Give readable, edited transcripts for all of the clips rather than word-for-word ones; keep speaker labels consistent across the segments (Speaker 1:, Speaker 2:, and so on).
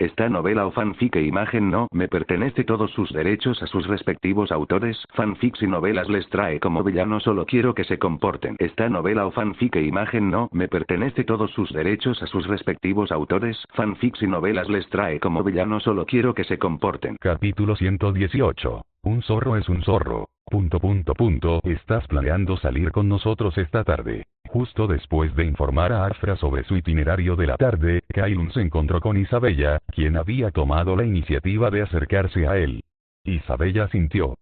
Speaker 1: Esta novela o fanfic e imagen no me pertenece todos sus derechos a sus respectivos autores. Fanfics y novelas les trae como villano, solo quiero que se comporten. Esta novela o fanfic e imagen no me pertenece todos sus derechos a sus respectivos autores. Fanfics y novelas les trae como villano, solo quiero que se comporten.
Speaker 2: Capítulo 118. Un zorro es un zorro. Estás planeando salir con nosotros esta tarde. Justo después de informar a Afra sobre su itinerario de la tarde, Kailun se encontró con Isabella, quien había tomado la iniciativa de acercarse a él. Isabella sintió.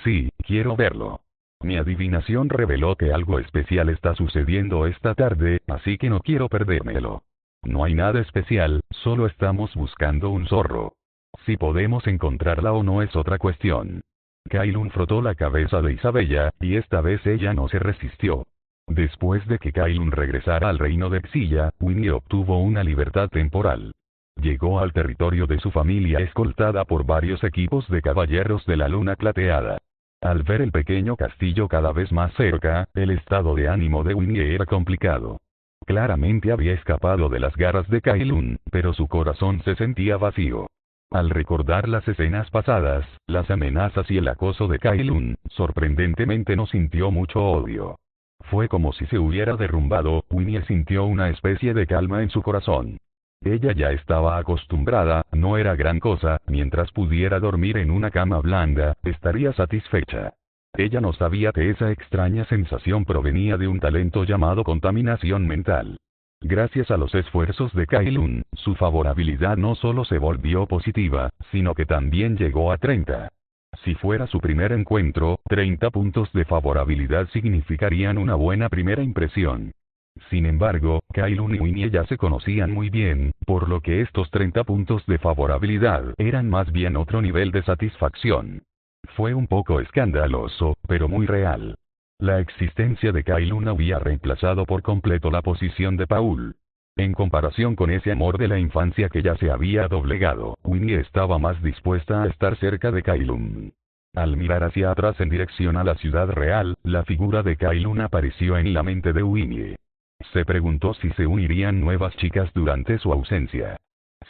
Speaker 2: Sí, quiero verlo. Mi adivinación reveló que algo especial está sucediendo esta tarde, así que no quiero perdérmelo. No hay nada especial, solo estamos buscando un zorro. Si podemos encontrarla o no es otra cuestión. Kailun frotó la cabeza de Isabella, y esta vez ella no se resistió. Después de que Kailun regresara al reino de Xilla, Winnie obtuvo una libertad temporal. Llegó al territorio de su familia escoltada por varios equipos de caballeros de la luna plateada. Al ver el pequeño castillo cada vez más cerca, el estado de ánimo de Winnie era complicado. Claramente había escapado de las garras de Kailun, pero su corazón se sentía vacío. Al recordar las escenas pasadas, las amenazas y el acoso de Kailun, sorprendentemente no sintió mucho odio. Fue como si se hubiera derrumbado. Winnie sintió una especie de calma en su corazón. Ella ya estaba acostumbrada, no era gran cosa, mientras pudiera dormir en una cama blanda, estaría satisfecha. Ella no sabía que esa extraña sensación provenía de un talento llamado contaminación mental. Gracias a los esfuerzos de Kailun, su favorabilidad no solo se volvió positiva, sino que también llegó a 30. Si fuera su primer encuentro, 30 puntos de favorabilidad significarían una buena primera impresión. Sin embargo, Kailun y Winnie ya se conocían muy bien, por lo que estos 30 puntos de favorabilidad eran más bien otro nivel de satisfacción. Fue un poco escandaloso, pero muy real. La existencia de Kailun había reemplazado por completo la posición de Paul. En comparación con ese amor de la infancia que ya se había doblegado, Winnie estaba más dispuesta a estar cerca de Kailun. Al mirar hacia atrás en dirección a la ciudad real, la figura de Kailun apareció en la mente de Winnie. Se preguntó si se unirían nuevas chicas durante su ausencia.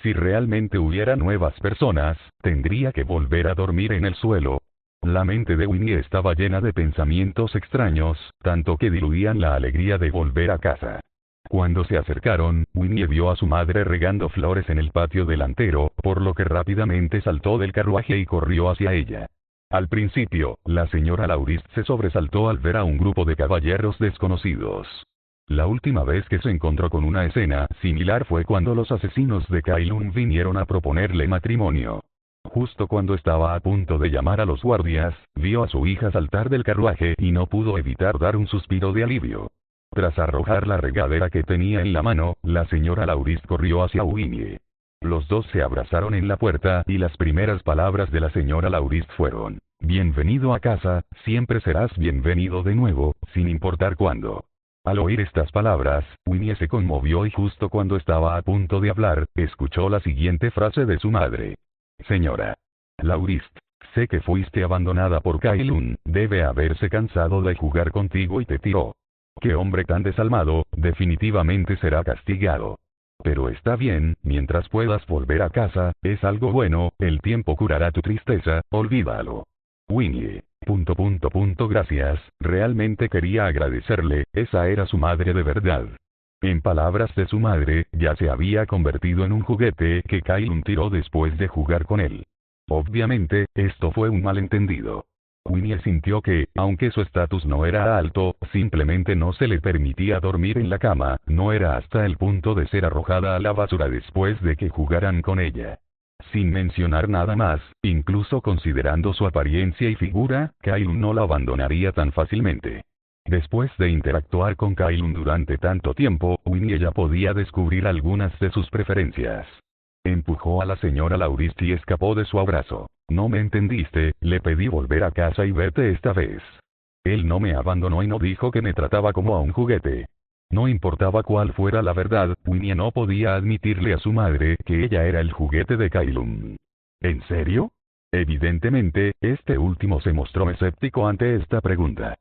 Speaker 2: Si realmente hubiera nuevas personas, tendría que volver a dormir en el suelo. La mente de Winnie estaba llena de pensamientos extraños, tanto que diluían la alegría de volver a casa. Cuando se acercaron, Winnie vio a su madre regando flores en el patio delantero, por lo que rápidamente saltó del carruaje y corrió hacia ella. Al principio, la señora Laurist se sobresaltó al ver a un grupo de caballeros desconocidos. La última vez que se encontró con una escena similar fue cuando los asesinos de Kailun vinieron a proponerle matrimonio. Justo cuando estaba a punto de llamar a los guardias, vio a su hija saltar del carruaje y no pudo evitar dar un suspiro de alivio. Tras arrojar la regadera que tenía en la mano, la señora Laurist corrió hacia Winnie. Los dos se abrazaron en la puerta y las primeras palabras de la señora Laurist fueron: «Bienvenido a casa, siempre serás bienvenido de nuevo, sin importar cuándo». Al oír estas palabras, Winnie se conmovió y justo cuando estaba a punto de hablar, escuchó la siguiente frase de su madre. «Señora Laurist, sé que fuiste abandonada por Kailun, debe haberse cansado de jugar contigo y te tiró. Qué hombre tan desalmado, definitivamente será castigado. Pero está bien, mientras puedas volver a casa, es algo bueno, el tiempo curará tu tristeza, olvídalo». Winnie. Gracias, realmente quería agradecerle, esa era su madre de verdad. En palabras de su madre, ya se había convertido en un juguete que Kailun tiró después de jugar con él. Obviamente, esto fue un malentendido. Winnie sintió que, aunque su estatus no era alto, simplemente no se le permitía dormir en la cama, no era hasta el punto de ser arrojada a la basura después de que jugaran con ella. Sin mencionar nada más, incluso considerando su apariencia y figura, Kailun no la abandonaría tan fácilmente. Después de interactuar con Kailun durante tanto tiempo, Winnie ya podía descubrir algunas de sus preferencias. Empujó a la señora Laurist y escapó de su abrazo. «No me entendiste, le pedí volver a casa y vete esta vez. Él no me abandonó y no dijo que me trataba como a un juguete». No importaba cuál fuera la verdad, Winnie no podía admitirle a su madre que ella era el juguete de Kailun. ¿En serio? Evidentemente, este último se mostró escéptico ante esta pregunta.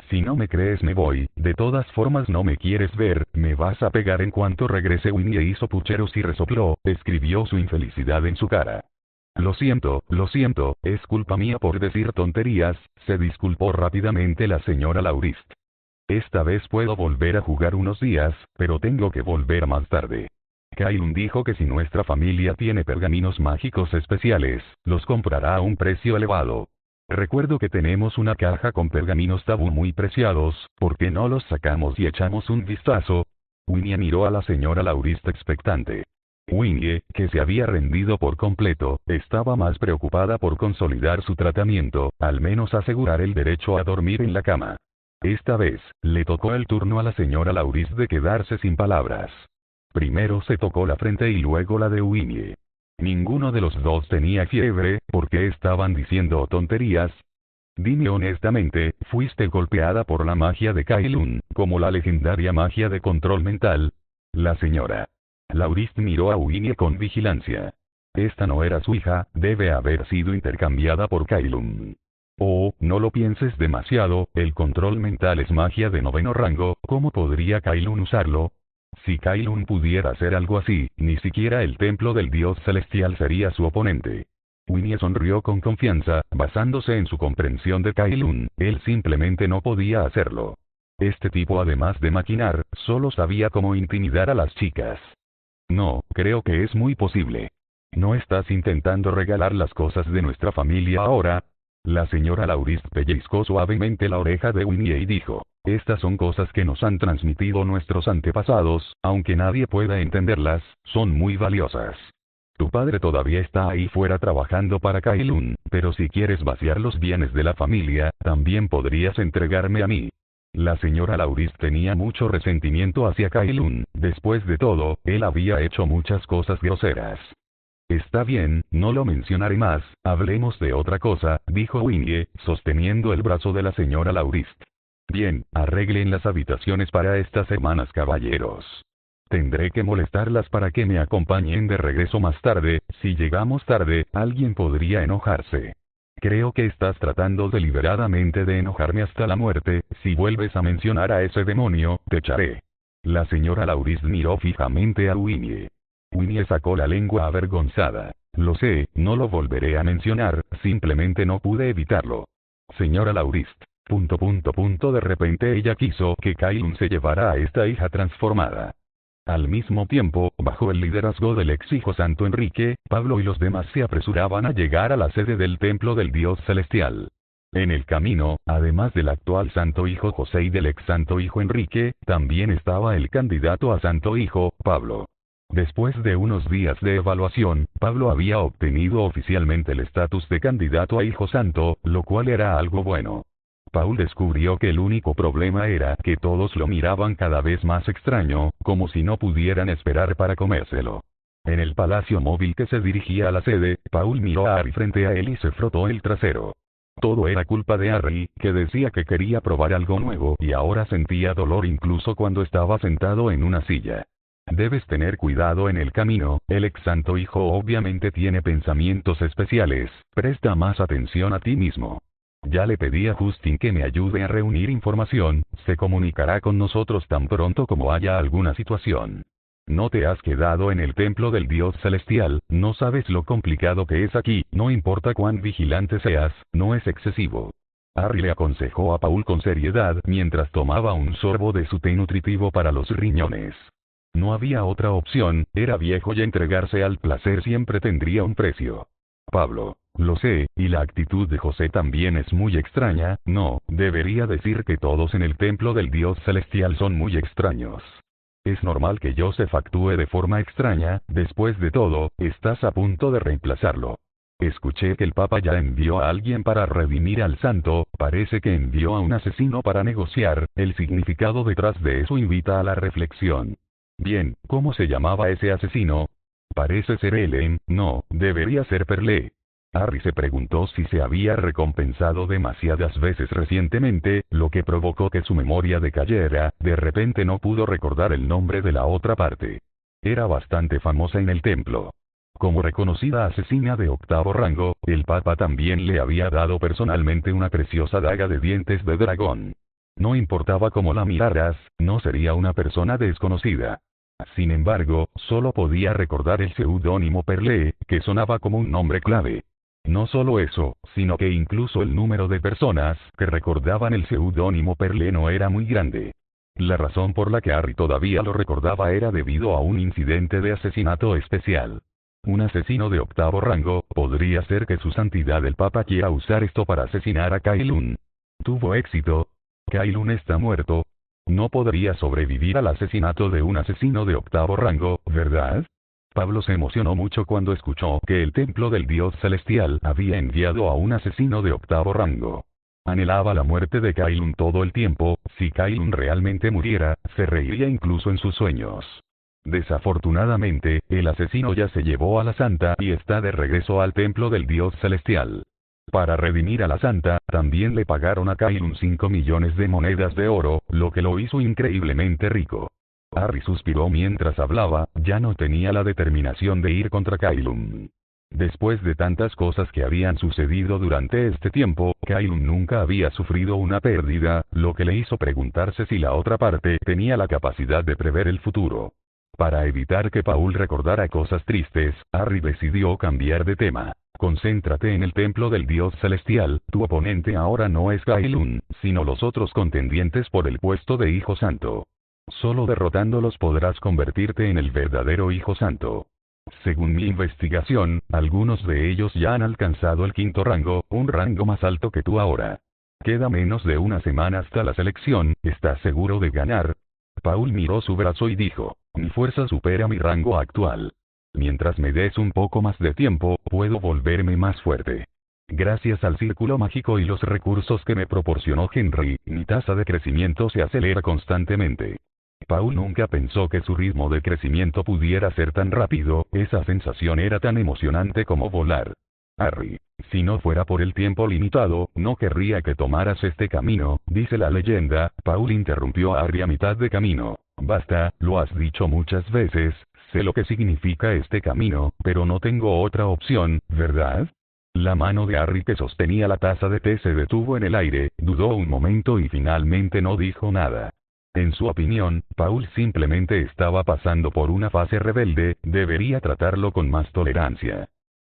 Speaker 2: Si no me crees me voy, de todas formas no me quieres ver, me vas a pegar en cuanto regrese. Winnie hizo pucheros y resopló, escribió su infelicidad en su cara. Lo siento, es culpa mía por decir tonterías, se disculpó rápidamente la señora Laurist. Esta vez puedo volver a jugar unos días, pero tengo que volver más tarde. Kailun dijo que si nuestra familia tiene pergaminos mágicos especiales, los comprará a un precio elevado. Recuerdo que tenemos una caja con pergaminos tabú muy preciados, ¿por qué no los sacamos y echamos un vistazo? Winnie miró a la señora Laurist expectante. Winnie, que se había rendido por completo, estaba más preocupada por consolidar su tratamiento, al menos asegurar el derecho a dormir en la cama. Esta vez, le tocó el turno a la señora Laurist de quedarse sin palabras. Primero se tocó la frente y luego la de Winnie. Ninguno de los dos tenía fiebre, ¿por qué estaban diciendo tonterías? Dime honestamente, ¿fuiste golpeada por la magia de Kailun, como la legendaria magia de control mental? La señora Laurist miró a Winnie con vigilancia. Esta no era su hija, debe haber sido intercambiada por Kailun. Oh, no lo pienses demasiado, el control mental es magia de 9º rango, ¿cómo podría Kailun usarlo? Si Kailun pudiera hacer algo así, ni siquiera el templo del dios celestial sería su oponente. Winnie sonrió con confianza, basándose en su comprensión de Kailun, él simplemente no podía hacerlo. Este tipo, además de maquinar, solo sabía cómo intimidar a las chicas. No, creo que es muy posible. ¿No estás intentando regalar las cosas de nuestra familia ahora? La señora Laurist pellizcó suavemente la oreja de Winnie y dijo, estas son cosas que nos han transmitido nuestros antepasados, aunque nadie pueda entenderlas, son muy valiosas. Tu padre todavía está ahí fuera trabajando para Kailun, pero si quieres vaciar los bienes de la familia, también podrías entregarme a mí. La señora Laurist tenía mucho resentimiento hacia Kailun, después de todo, él había hecho muchas cosas groseras. Está bien, no lo mencionaré más, hablemos de otra cosa, dijo Winnie, sosteniendo el brazo de la señora Laurist. Bien, arreglen las habitaciones para estas semanas, caballeros. Tendré que molestarlas para que me acompañen de regreso más tarde, si llegamos tarde, alguien podría enojarse. Creo que estás tratando deliberadamente de enojarme hasta la muerte, si vuelves a mencionar a ese demonio, te echaré. La señora Laurist miró fijamente a Winnie. Winnie sacó la lengua avergonzada. Lo sé, no lo volveré a mencionar, simplemente no pude evitarlo. Señora Laurist. De repente ella quiso que Kailun se llevara a esta hija transformada. Al mismo tiempo, bajo el liderazgo del ex hijo Santo Enrique, Pablo y los demás se apresuraban a llegar a la sede del templo del Dios Celestial. En el camino, además del actual Santo Hijo José y del ex Santo Hijo Enrique, también estaba el candidato a Santo Hijo, Pablo. Después de unos días de evaluación, Pablo había obtenido oficialmente el estatus de candidato a Hijo Santo, lo cual era algo bueno. Paul descubrió que el único problema era que todos lo miraban cada vez más extraño, como si no pudieran esperar para comérselo. En el palacio móvil que se dirigía a la sede, Paul miró a Harry frente a él y se frotó el trasero. Todo era culpa de Harry, que decía que quería probar algo nuevo y ahora sentía dolor incluso cuando estaba sentado en una silla. Debes tener cuidado en el camino, el ex Santo Hijo obviamente tiene pensamientos especiales, presta más atención a ti mismo. Ya le pedí a Justin que me ayude a reunir información, se comunicará con nosotros tan pronto como haya alguna situación. No te has quedado en el templo del Dios Celestial, no sabes lo complicado que es aquí, no importa cuán vigilante seas, no es excesivo. Harry le aconsejó a Paul con seriedad mientras tomaba un sorbo de su té nutritivo para los riñones. No había otra opción, era viejo y entregarse al placer siempre tendría un precio. Pablo, lo sé, y la actitud de José también es muy extraña, no, debería decir que todos en el templo del Dios Celestial son muy extraños. Es normal que Joseph actúe de forma extraña, después de todo, estás a punto de reemplazarlo. Escuché que el Papa ya envió a alguien para redimir al santo, parece que envió a un asesino para negociar, el significado detrás de eso invita a la reflexión. Bien, ¿cómo se llamaba ese asesino? Parece ser Ellen, no, debería ser Perle. Harry se preguntó si se había recompensado demasiadas veces recientemente, lo que provocó que su memoria decayera, de repente no pudo recordar el nombre de la otra parte. Era bastante famosa en el templo. Como reconocida asesina de 8º rango, el Papa también le había dado personalmente una preciosa daga de dientes de dragón. No importaba cómo la miraras, no sería una persona desconocida. Sin embargo, solo podía recordar el seudónimo Perle, que sonaba como un nombre clave. No solo eso, sino que incluso el número de personas que recordaban el seudónimo Perle no era muy grande. La razón por la que Harry todavía lo recordaba era debido a un incidente de asesinato especial. Un asesino de 8º rango, podría ser que su santidad el Papa quiera usar esto para asesinar a Kailun. Tuvo éxito. Kailun está muerto. No podría sobrevivir al asesinato de un asesino de 8º rango, ¿verdad? Pablo se emocionó mucho cuando escuchó que el templo del Dios Celestial había enviado a un asesino de 8º rango. Anhelaba la muerte de Kailun todo el tiempo. Si Kailun realmente muriera, se reiría incluso en sus sueños. Desafortunadamente, el asesino ya se llevó a la santa y está de regreso al templo del Dios Celestial. Para redimir a la santa, también le pagaron a Kailun 5 millones de monedas de oro, lo que lo hizo increíblemente rico. Harry suspiró mientras hablaba, ya no tenía la determinación de ir contra Kailun. Después de tantas cosas que habían sucedido durante este tiempo, Kailun nunca había sufrido una pérdida, lo que le hizo preguntarse si la otra parte tenía la capacidad de prever el futuro. Para evitar que Paul recordara cosas tristes, Harry decidió cambiar de tema. Concéntrate en el templo del Dios Celestial, tu oponente ahora no es Kailun, sino los otros contendientes por el puesto de Hijo Santo. Solo derrotándolos podrás convertirte en el verdadero Hijo Santo. Según mi investigación, algunos de ellos ya han alcanzado el 5º rango, un rango más alto que tú ahora. Queda menos de una semana hasta la selección, ¿estás seguro de ganar? Paul miró su brazo y dijo, mi fuerza supera mi rango actual. Mientras me des un poco más de tiempo, puedo volverme más fuerte. Gracias al círculo mágico y los recursos que me proporcionó Henry, mi tasa de crecimiento se acelera constantemente. Paul nunca pensó que su ritmo de crecimiento pudiera ser tan rápido, esa sensación era tan emocionante como volar. Harry, si no fuera por el tiempo limitado, no querría que tomaras este camino, dice la leyenda. Paul interrumpió a Harry a mitad de camino. Basta, lo has dicho muchas veces, sé lo que significa este camino, pero no tengo otra opción, ¿verdad? La mano de Harry que sostenía la taza de té se detuvo en el aire, dudó un momento y finalmente no dijo nada. En su opinión, Paul simplemente estaba pasando por una fase rebelde, debería tratarlo con más tolerancia.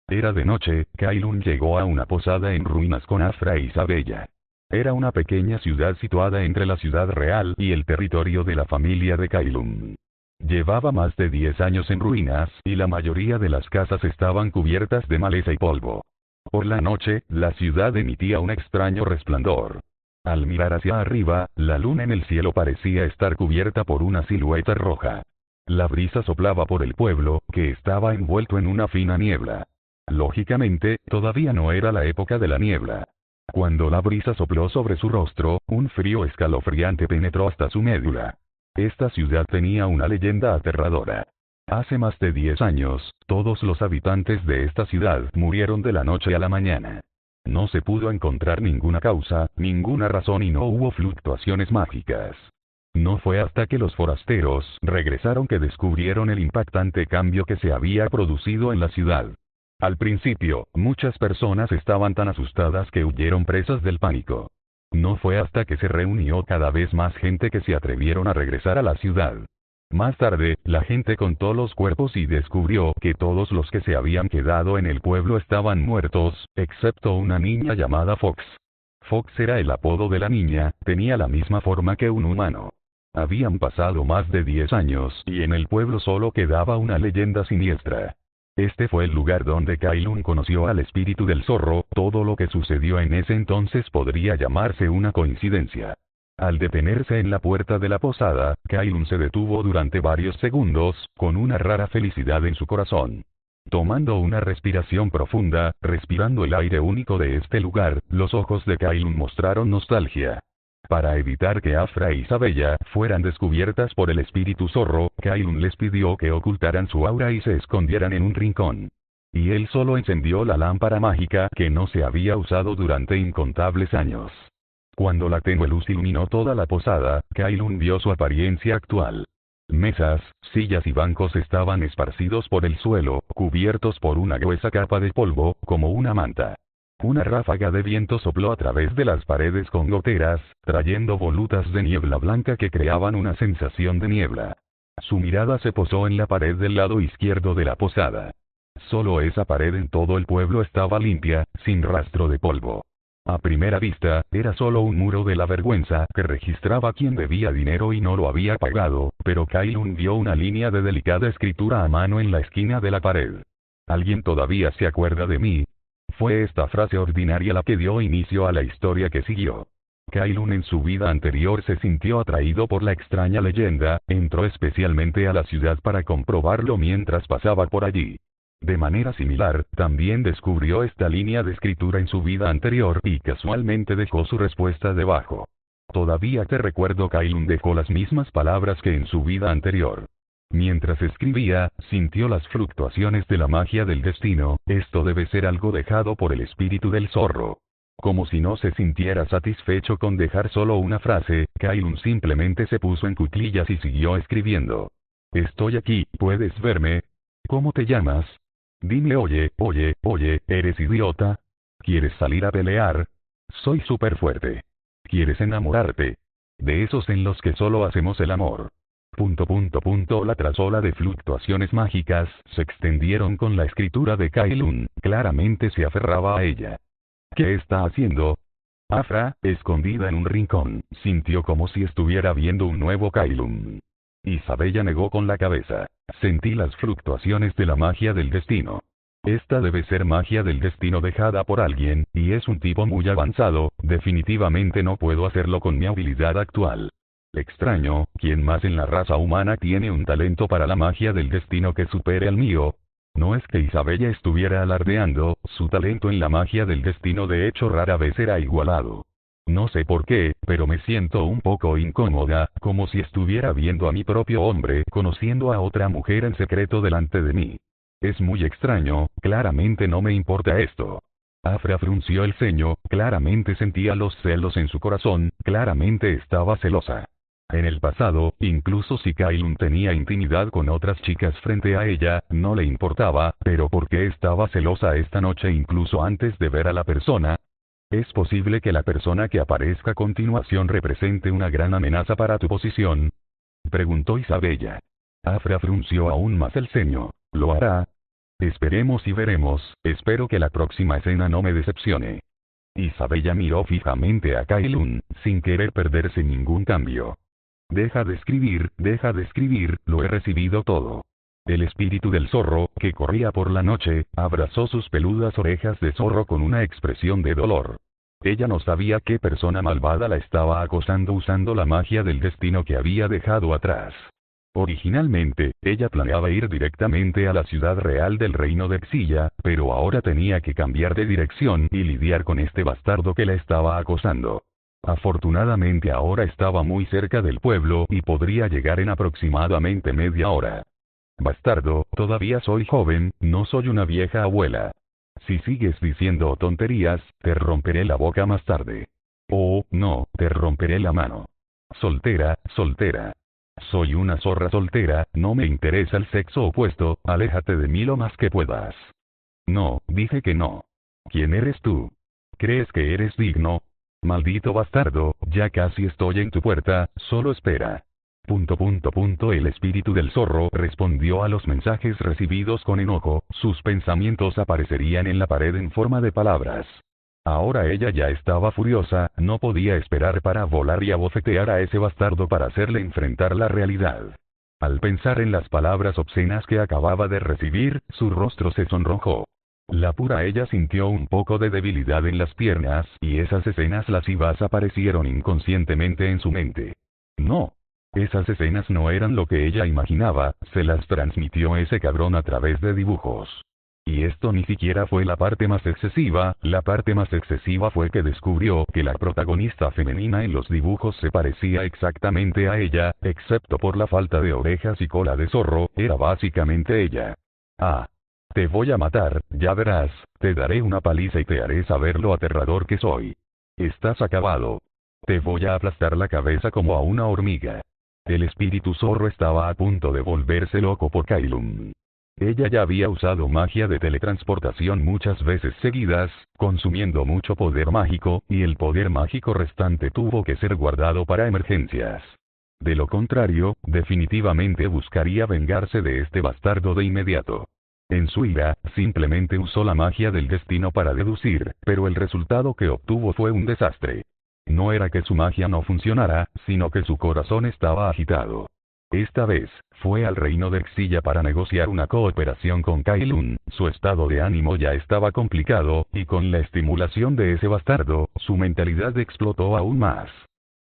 Speaker 2: Era de noche, Kailun llegó a una posada en ruinas con Afra y Isabella. Era una pequeña ciudad situada entre la ciudad real y el territorio de la familia de Kailun. Llevaba más de 10 años en ruinas, y la mayoría de las casas estaban cubiertas de maleza y polvo. Por la noche, la ciudad emitía un extraño resplandor. Al mirar hacia arriba, la luna en el cielo parecía estar cubierta por una silueta roja. La brisa soplaba por el pueblo, que estaba envuelto en una fina niebla. Lógicamente, todavía no era la época de la niebla. Cuando la brisa sopló sobre su rostro, un frío escalofriante penetró hasta su médula. Esta ciudad tenía una leyenda aterradora. Hace más de 10 años, todos los habitantes de esta ciudad murieron de la noche a la mañana. No se pudo encontrar ninguna causa, ninguna razón y no hubo fluctuaciones mágicas. No fue hasta que los forasteros regresaron que descubrieron el impactante cambio que se había producido en la ciudad. Al principio, muchas personas estaban tan asustadas que huyeron presas del pánico. No fue hasta que se reunió cada vez más gente que se atrevieron a regresar a la ciudad. Más tarde, la gente contó los cuerpos y descubrió que todos los que se habían quedado en el pueblo estaban muertos, excepto una niña llamada Fox. Fox era el apodo de la niña, tenía la misma forma que un humano. Habían pasado más de 10 años y en el pueblo solo quedaba una leyenda siniestra. Este fue el lugar donde Kailun conoció al espíritu del zorro. Todo lo que sucedió en ese entonces podría llamarse una coincidencia. Al detenerse en la puerta de la posada, Kailun se detuvo durante varios segundos, con una rara felicidad en su corazón. Tomando una respiración profunda, respirando el aire único de este lugar, los ojos de Kailun mostraron nostalgia. Para evitar que Afra e Isabella fueran descubiertas por el espíritu zorro, Kailun les pidió que ocultaran su aura y se escondieran en un rincón. Y él solo encendió la lámpara mágica que no se había usado durante incontables años. Cuando la tenue luz iluminó toda la posada, Kailun vio su apariencia actual. Mesas, sillas y bancos estaban esparcidos por el suelo, cubiertos por una gruesa capa de polvo, como una manta. Una ráfaga de viento sopló a través de las paredes con goteras, trayendo volutas de niebla blanca que creaban una sensación de niebla. Su mirada se posó en la pared del lado izquierdo de la posada. Solo esa pared en todo el pueblo estaba limpia, sin rastro de polvo. A primera vista, era solo un muro de la vergüenza que registraba quién debía dinero y no lo había pagado, pero Kailun vio una línea de delicada escritura a mano en la esquina de la pared. ¿Alguien todavía se acuerda de mí? Fue esta frase ordinaria la que dio inicio a la historia que siguió. Kailun en su vida anterior se sintió atraído por la extraña leyenda, entró especialmente a la ciudad para comprobarlo mientras pasaba por allí. De manera similar, también descubrió esta línea de escritura en su vida anterior y casualmente dejó su respuesta debajo. Todavía te recuerdo. Kailun dejó las mismas palabras que en su vida anterior. Mientras escribía, sintió las fluctuaciones de la magia del destino. Esto debe ser algo dejado por el espíritu del zorro. Como si no se sintiera satisfecho con dejar solo una frase, Kailun simplemente se puso en cuclillas y siguió escribiendo. Estoy aquí, ¿puedes verme? ¿Cómo te llamas? Dime oye, ¿eres idiota? ¿Quieres salir a pelear? Soy súper fuerte. ¿Quieres enamorarte? De esos en los que solo hacemos el amor. Ola tras ola de fluctuaciones mágicas se extendieron con la escritura de Kailun, claramente se aferraba a ella. ¿Qué está haciendo? Afra, escondida en un rincón, sintió como si estuviera viendo un nuevo Kailun. Isabella negó con la cabeza. Sentí las fluctuaciones de la magia del destino. Esta debe ser magia del destino dejada por alguien, y es un tipo muy avanzado, definitivamente no puedo hacerlo con mi habilidad actual. Extraño, ¿quién más en la raza humana tiene un talento para la magia del destino que supere al mío? No es que Isabella estuviera alardeando, su talento en la magia del destino de hecho rara vez era igualado. No sé por qué, pero me siento un poco incómoda, como si estuviera viendo a mi propio hombre conociendo a otra mujer en secreto delante de mí. Es muy extraño, claramente no me importa esto. Afra frunció el ceño, claramente sentía los celos en su corazón, claramente estaba celosa. En el pasado, incluso si Kailun tenía intimidad con otras chicas frente a ella, no le importaba, pero ¿por qué estaba celosa esta noche incluso antes de ver a la persona? ¿Es posible que la persona que aparezca a continuación represente una gran amenaza para tu posición? Preguntó Isabella. Afra frunció aún más el ceño. ¿Lo hará? Esperemos y veremos, espero que la próxima escena no me decepcione. Isabella miró fijamente a Kailun, sin querer perderse ningún cambio. Deja de escribir, lo he recibido todo. El espíritu del zorro, que corría por la noche, abrazó sus peludas orejas de zorro con una expresión de dolor. Ella no sabía qué persona malvada la estaba acosando usando la magia del destino que había dejado atrás. Originalmente, ella planeaba ir directamente a la ciudad real del reino de Xilla, pero ahora tenía que cambiar de dirección y lidiar con este bastardo que la estaba acosando. Afortunadamente ahora estaba muy cerca del pueblo y podría llegar en aproximadamente media hora. Bastardo, todavía soy joven, no soy una vieja abuela. Si sigues diciendo tonterías, te romperé la boca más tarde. Oh, no, te romperé la mano. Soltera. Soy una zorra soltera, no me interesa el sexo opuesto, aléjate de mí lo más que puedas. No, dije que no. ¿Quién eres tú? ¿Crees que eres digno? Maldito bastardo, ya casi estoy en tu puerta, solo espera. El espíritu del zorro respondió a los mensajes recibidos con enojo, sus pensamientos aparecerían en la pared en forma de palabras. Ahora ella ya estaba furiosa, no podía esperar para volar y abofetear a ese bastardo para hacerle enfrentar la realidad. Al pensar en las palabras obscenas que acababa de recibir, su rostro se sonrojó. La pura ella sintió un poco de debilidad en las piernas, y esas escenas lascivas aparecieron inconscientemente en su mente. No. Esas escenas no eran lo que ella imaginaba, se las transmitió ese cabrón a través de dibujos. Y esto ni siquiera fue la parte más excesiva fue que descubrió que la protagonista femenina en los dibujos se parecía exactamente a ella, excepto por la falta de orejas y cola de zorro, era básicamente ella. Ah. Te voy a matar, ya verás, te daré una paliza y te haré saber lo aterrador que soy. Estás acabado. Te voy a aplastar la cabeza como a una hormiga. El espíritu zorro estaba a punto de volverse loco por Kailun. Ella ya había usado magia de teletransportación muchas veces seguidas, consumiendo mucho poder mágico, y el poder mágico restante tuvo que ser guardado para emergencias. De lo contrario, definitivamente buscaría vengarse de este bastardo de inmediato. En su ira, simplemente usó la magia del destino para deducir, pero el resultado que obtuvo fue un desastre. No era que su magia no funcionara, sino que su corazón estaba agitado. Esta vez, fue al reino de Xilla para negociar una cooperación con Kailun. Su estado de ánimo ya estaba complicado, y con la estimulación de ese bastardo, su mentalidad explotó aún más.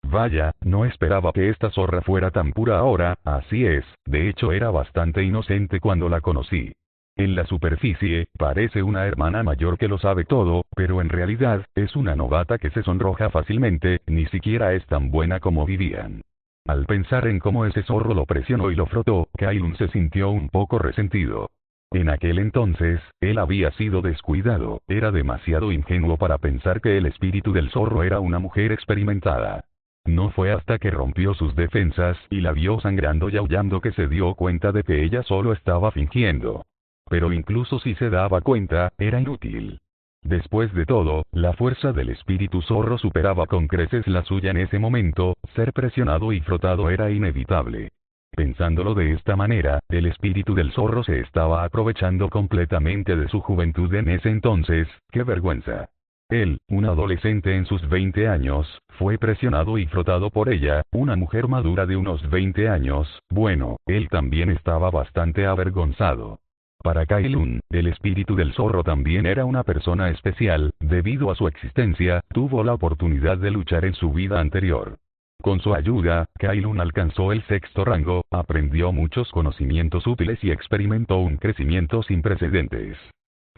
Speaker 2: Vaya, no esperaba que esta zorra fuera tan pura ahora, así es, de hecho era bastante inocente cuando la conocí. En la superficie, parece una hermana mayor que lo sabe todo, pero en realidad, es una novata que se sonroja fácilmente, ni siquiera es tan buena como vivían. Al pensar en cómo ese zorro lo presionó y lo frotó, Kailun se sintió un poco resentido. En aquel entonces, él había sido descuidado, era demasiado ingenuo para pensar que el espíritu del zorro era una mujer experimentada. No fue hasta que rompió sus defensas y la vio sangrando y aullando que se dio cuenta de que ella solo estaba fingiendo. Pero incluso si se daba cuenta, era inútil. Después de todo, la fuerza del espíritu zorro superaba con creces la suya en ese momento, ser presionado y frotado era inevitable. Pensándolo de esta manera, el espíritu del zorro se estaba aprovechando completamente de su juventud en ese entonces, ¡qué vergüenza! Él, un adolescente en sus 20 años, fue presionado y frotado por ella, una mujer madura de unos 20 años, bueno, él también estaba bastante avergonzado. Para Kailun, el espíritu del zorro también era una persona especial, debido a su existencia, tuvo la oportunidad de luchar en su vida anterior. Con su ayuda, Kailun alcanzó el 6º rango, aprendió muchos conocimientos útiles y experimentó un crecimiento sin precedentes.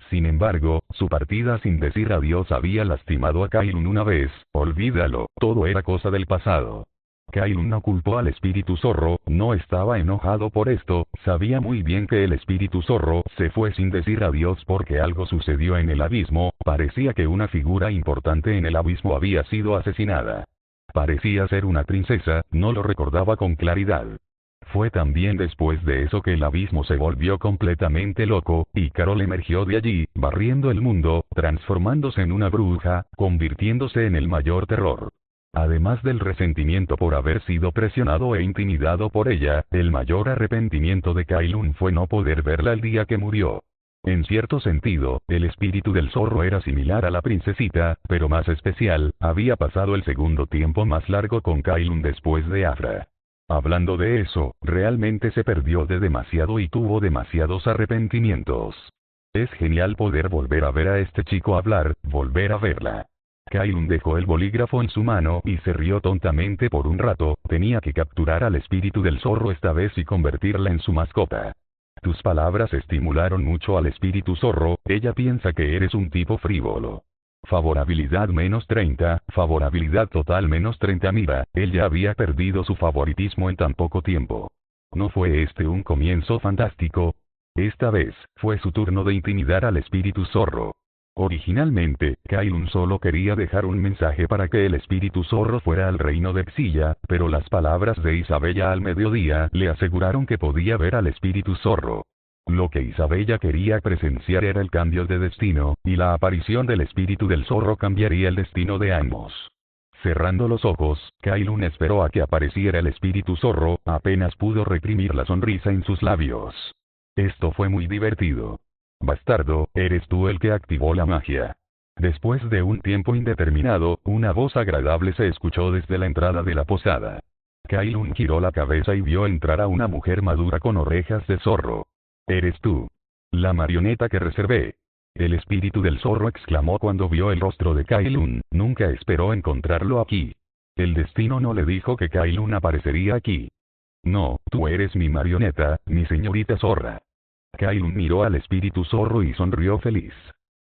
Speaker 2: Sin embargo, su partida sin decir adiós había lastimado a Kailun una vez, olvídalo, todo era cosa del pasado. Kailun no culpó al espíritu zorro, no estaba enojado por esto, sabía muy bien que el espíritu zorro se fue sin decir adiós porque algo sucedió en el abismo, parecía que una figura importante en el abismo había sido asesinada. Parecía ser una princesa, no lo recordaba con claridad. Fue también después de eso que el abismo se volvió completamente loco, y Carol emergió de allí, barriendo el mundo, transformándose en una bruja, convirtiéndose en el mayor terror. Además del resentimiento por haber sido presionado e intimidado por ella, el mayor arrepentimiento de Kailun fue no poder verla el día que murió. En cierto sentido, el espíritu del zorro era similar a la princesita, pero más especial, había pasado el segundo tiempo más largo con Kailun después de Afra. Hablando de eso, realmente se perdió de demasiado y tuvo demasiados arrepentimientos. Es genial poder volver a ver a este chico hablar, volver a verla. Kailun dejó el bolígrafo en su mano y se rió tontamente por un rato, tenía que capturar al espíritu del zorro esta vez y convertirla en su mascota. Tus palabras estimularon mucho al espíritu zorro, ella piensa que eres un tipo frívolo. Favorabilidad menos 30, favorabilidad total menos 30. Mira, él ya había perdido su favoritismo en tan poco tiempo. ¿No fue este un comienzo fantástico? Esta vez, fue su turno de intimidar al espíritu zorro. Originalmente, Kailun solo quería dejar un mensaje para que el espíritu zorro fuera al reino de Xilla, pero las palabras de Isabella al mediodía le aseguraron que podía ver al espíritu zorro. Lo que Isabella quería presenciar era el cambio de destino, y la aparición del espíritu del zorro cambiaría el destino de ambos. Cerrando los ojos, Kailun esperó a que apareciera el espíritu zorro, apenas pudo reprimir la sonrisa en sus labios. Esto fue muy divertido. Bastardo, eres tú el que activó la magia. Después de un tiempo indeterminado, una voz agradable se escuchó desde la entrada de la posada. Kailun giró la cabeza y vio entrar a una mujer madura con orejas de zorro. Eres tú. La marioneta que reservé. El espíritu del zorro exclamó cuando vio el rostro de Kailun, nunca esperó encontrarlo aquí. El destino no le dijo que Kailun aparecería aquí. No, tú eres mi marioneta, mi señorita zorra. Kailun miró al espíritu zorro y sonrió feliz.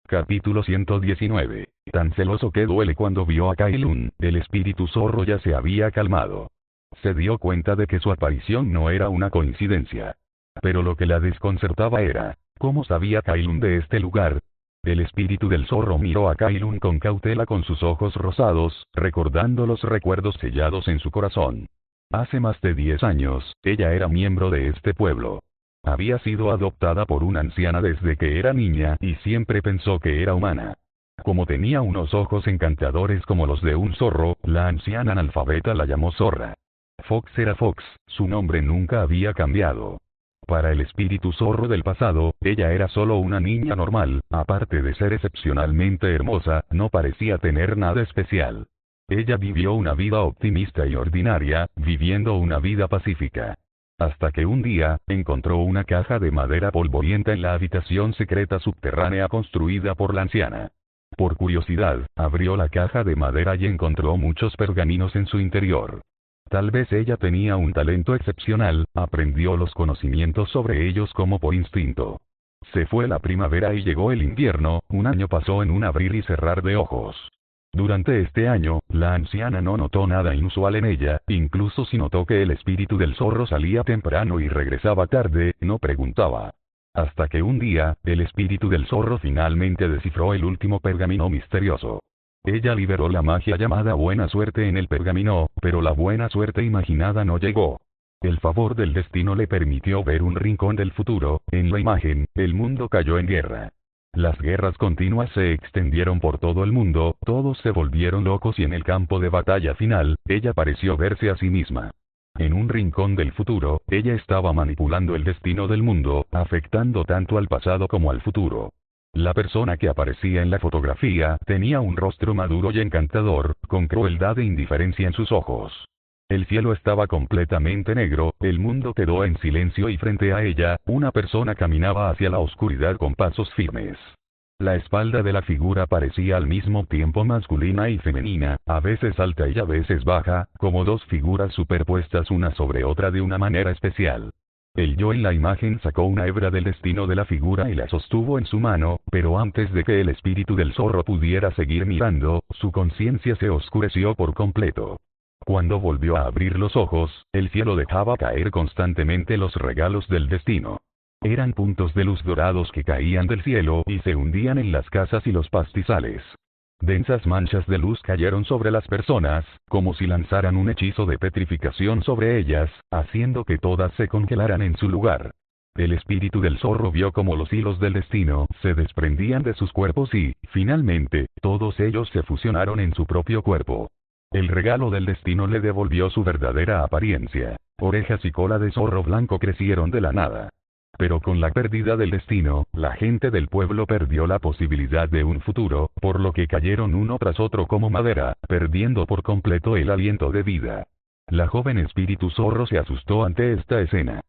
Speaker 2: Capítulo 119. Tan celoso que duele cuando vio a Kailun, el espíritu zorro ya se había calmado. Se dio cuenta de que su aparición no era una coincidencia. Pero lo que la desconcertaba era, ¿cómo sabía Kailun de este lugar? El espíritu del zorro miró a Kailun con cautela con sus ojos rosados, recordando los recuerdos sellados en su corazón. Hace más de 10 años, ella era miembro de este pueblo. Había sido adoptada por una anciana desde que era niña y siempre pensó que era humana. Como tenía unos ojos encantadores como los de un zorro, la anciana analfabeta la llamó Zorra. Fox era Fox, su nombre nunca había cambiado. Para el espíritu zorro del pasado, ella era solo una niña normal, aparte de ser excepcionalmente hermosa, no parecía tener nada especial. Ella vivió una vida optimista y ordinaria, viviendo una vida pacífica. Hasta que un día, encontró una caja de madera polvorienta en la habitación secreta subterránea construida por la anciana. Por curiosidad, abrió la caja de madera y encontró muchos pergaminos en su interior. Tal vez ella tenía un talento excepcional, aprendió los conocimientos sobre ellos como por instinto. Se fue la primavera y llegó el invierno, un año pasó en un abrir y cerrar de ojos. Durante este año, la anciana no notó nada inusual en ella, incluso si notó que el espíritu del zorro salía temprano y regresaba tarde, no preguntaba. Hasta que un día, el espíritu del zorro finalmente descifró el último pergamino misterioso. Ella liberó la magia llamada buena suerte en el pergamino, pero la buena suerte imaginada no llegó. El favor del destino le permitió ver un rincón del futuro, en la imagen, el mundo cayó en guerra. Las guerras continuas se extendieron por todo el mundo, todos se volvieron locos y en el campo de batalla final, ella pareció verse a sí misma. En un rincón del futuro, ella estaba manipulando el destino del mundo, afectando tanto al pasado como al futuro. La persona que aparecía en la fotografía tenía un rostro maduro y encantador, con crueldad e indiferencia en sus ojos. El cielo estaba completamente negro, el mundo quedó en silencio y frente a ella, una persona caminaba hacia la oscuridad con pasos firmes. La espalda de la figura parecía al mismo tiempo masculina y femenina, a veces alta y a veces baja, como dos figuras superpuestas una sobre otra de una manera especial. El yo en la imagen sacó una hebra del destino de la figura y la sostuvo en su mano, pero antes de que el espíritu del zorro pudiera seguir mirando, su conciencia se oscureció por completo. Cuando volvió a abrir los ojos, el cielo dejaba caer constantemente los regalos del destino. Eran puntos de luz dorados que caían del cielo y se hundían en las casas y los pastizales. Densas manchas de luz cayeron sobre las personas, como si lanzaran un hechizo de petrificación sobre ellas, haciendo que todas se congelaran en su lugar. El espíritu del zorro vio como los hilos del destino se desprendían de sus cuerpos y, finalmente, todos ellos se fusionaron en su propio cuerpo. El regalo del destino le devolvió su verdadera apariencia. Orejas y cola de zorro blanco crecieron de la nada. Pero con la pérdida del destino, la gente del pueblo perdió la posibilidad de un futuro, por lo que cayeron uno tras otro como madera, perdiendo por completo el aliento de vida. La joven espíritu zorro se asustó ante esta escena.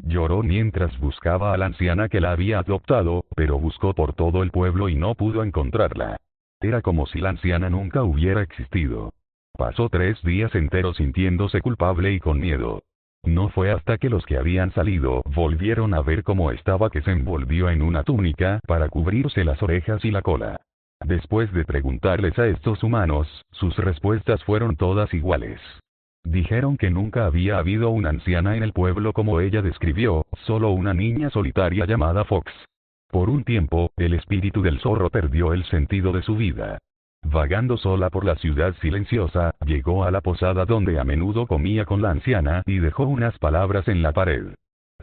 Speaker 2: Lloró mientras buscaba a la anciana que la había adoptado, pero buscó por todo el pueblo y no pudo encontrarla. Era como si la anciana nunca hubiera existido. Pasó 3 días enteros sintiéndose culpable y con miedo. No fue hasta que los que habían salido volvieron a ver cómo estaba que se envolvió en una túnica para cubrirse las orejas y la cola. Después de preguntarles a estos humanos, sus respuestas fueron todas iguales. Dijeron que nunca había habido una anciana en el pueblo como ella describió, solo una niña solitaria llamada Fox. Por un tiempo, el espíritu del zorro perdió el sentido de su vida. Vagando sola por la ciudad silenciosa, llegó a la posada donde a menudo comía con la anciana y dejó unas palabras en la pared.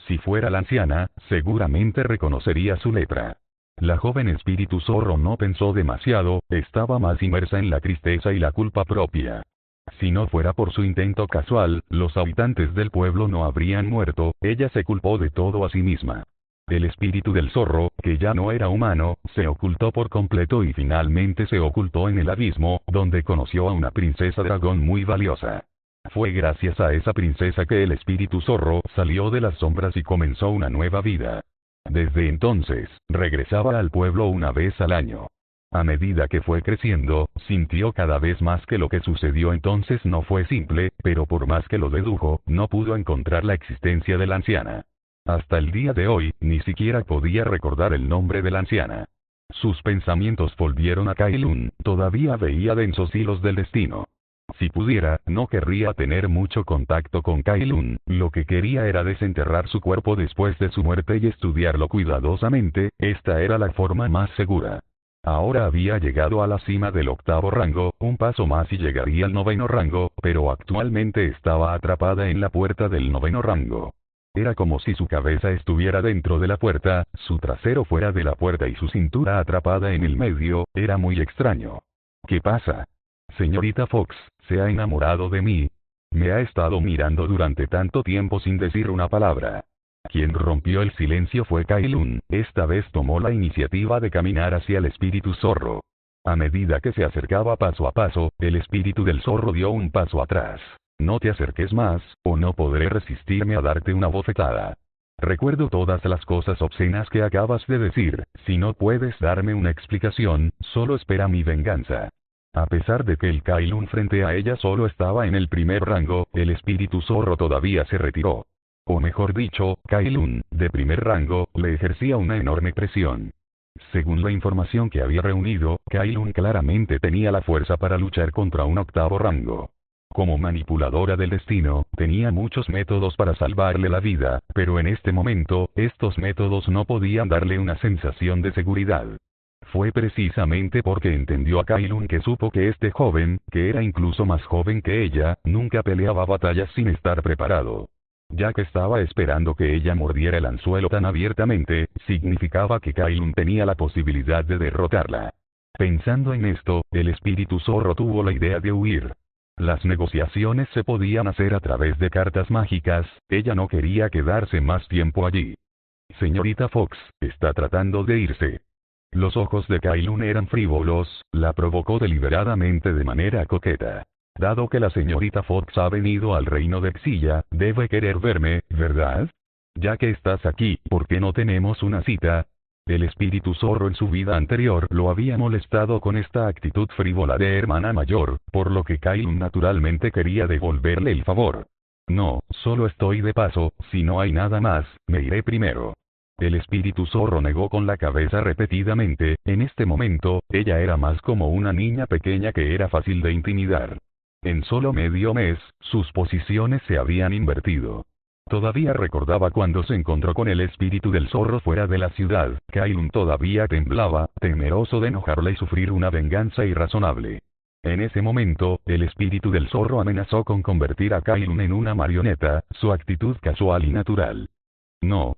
Speaker 2: Si fuera la anciana, seguramente reconocería su letra. La joven espíritu zorro no pensó demasiado, estaba más inmersa en la tristeza y la culpa propia. Si no fuera por su intento casual, los habitantes del pueblo no habrían muerto, ella se culpó de todo a sí misma. El espíritu del zorro, que ya no era humano, se ocultó por completo y finalmente se ocultó en el abismo, donde conoció a una princesa dragón muy valiosa. Fue gracias a esa princesa que el espíritu zorro salió de las sombras y comenzó una nueva vida. Desde entonces, regresaba al pueblo una vez al año. A medida que fue creciendo, sintió cada vez más que lo que sucedió entonces no fue simple, pero por más que lo dedujo, no pudo encontrar la existencia de la anciana. Hasta el día de hoy, ni siquiera podía recordar el nombre de la anciana. Sus pensamientos volvieron a Kailun, todavía veía densos hilos del destino. Si pudiera, no querría tener mucho contacto con Kailun, lo que quería era desenterrar su cuerpo después de su muerte y estudiarlo cuidadosamente, esta era la forma más segura. Ahora había llegado a la cima del 8º rango, un paso más y llegaría al 9º rango, pero actualmente estaba atrapada en la puerta del 9º rango. Era como si su cabeza estuviera dentro de la puerta, su trasero fuera de la puerta y su cintura atrapada en el medio. Era muy extraño. ¿Qué pasa? Señorita Fox, ¿se ha enamorado de mí? Me ha estado mirando durante tanto tiempo sin decir una palabra. Quien rompió el silencio fue Kailun. Esta vez tomó la iniciativa de caminar hacia el espíritu zorro. A medida que se acercaba paso a paso, el espíritu del zorro dio un paso atrás. No te acerques más, o no podré resistirme a darte una bofetada. Recuerdo todas las cosas obscenas que acabas de decir. Si no puedes darme una explicación, solo espera mi venganza. A pesar de que el Kailun frente a ella solo estaba en el primer rango, el espíritu zorro todavía se retiró. O mejor dicho, Kailun, de primer rango, le ejercía una enorme presión. Según la información que había reunido, Kailun claramente tenía la fuerza para luchar contra un octavo rango. Como manipuladora del destino, tenía muchos métodos para salvarle la vida, pero en este momento, estos métodos no podían darle una sensación de seguridad. Fue precisamente porque entendió a Kailun que supo que este joven, que era incluso más joven que ella, nunca peleaba batallas sin estar preparado. Ya que estaba esperando que ella mordiera el anzuelo tan abiertamente, significaba que Kailun tenía la posibilidad de derrotarla. Pensando en esto, el espíritu zorro tuvo la idea de huir. Las negociaciones se podían hacer a través de cartas mágicas. Ella no quería quedarse más tiempo allí. Señorita Fox, está tratando de irse. Los ojos de Kailun eran frívolos, la provocó deliberadamente de manera coqueta. Dado que la señorita Fox ha venido al reino de Xilla, debe querer verme, ¿verdad? Ya que estás aquí, ¿por qué no tenemos una cita? El espíritu zorro en su vida anterior lo había molestado con esta actitud frívola de hermana mayor, por lo que Kailun naturalmente quería devolverle el favor. No, solo estoy de paso, si no hay nada más, me iré primero. El espíritu zorro negó con la cabeza repetidamente. En este momento, ella era más como una niña pequeña que era fácil de intimidar. En solo medio mes, sus posiciones se habían invertido. Todavía recordaba cuando se encontró con el espíritu del zorro fuera de la ciudad. Kailun todavía temblaba, temeroso de enojarla y sufrir una venganza irrazonable. En ese momento, el espíritu del zorro amenazó con convertir a Kailun en una marioneta, su actitud casual y natural. No,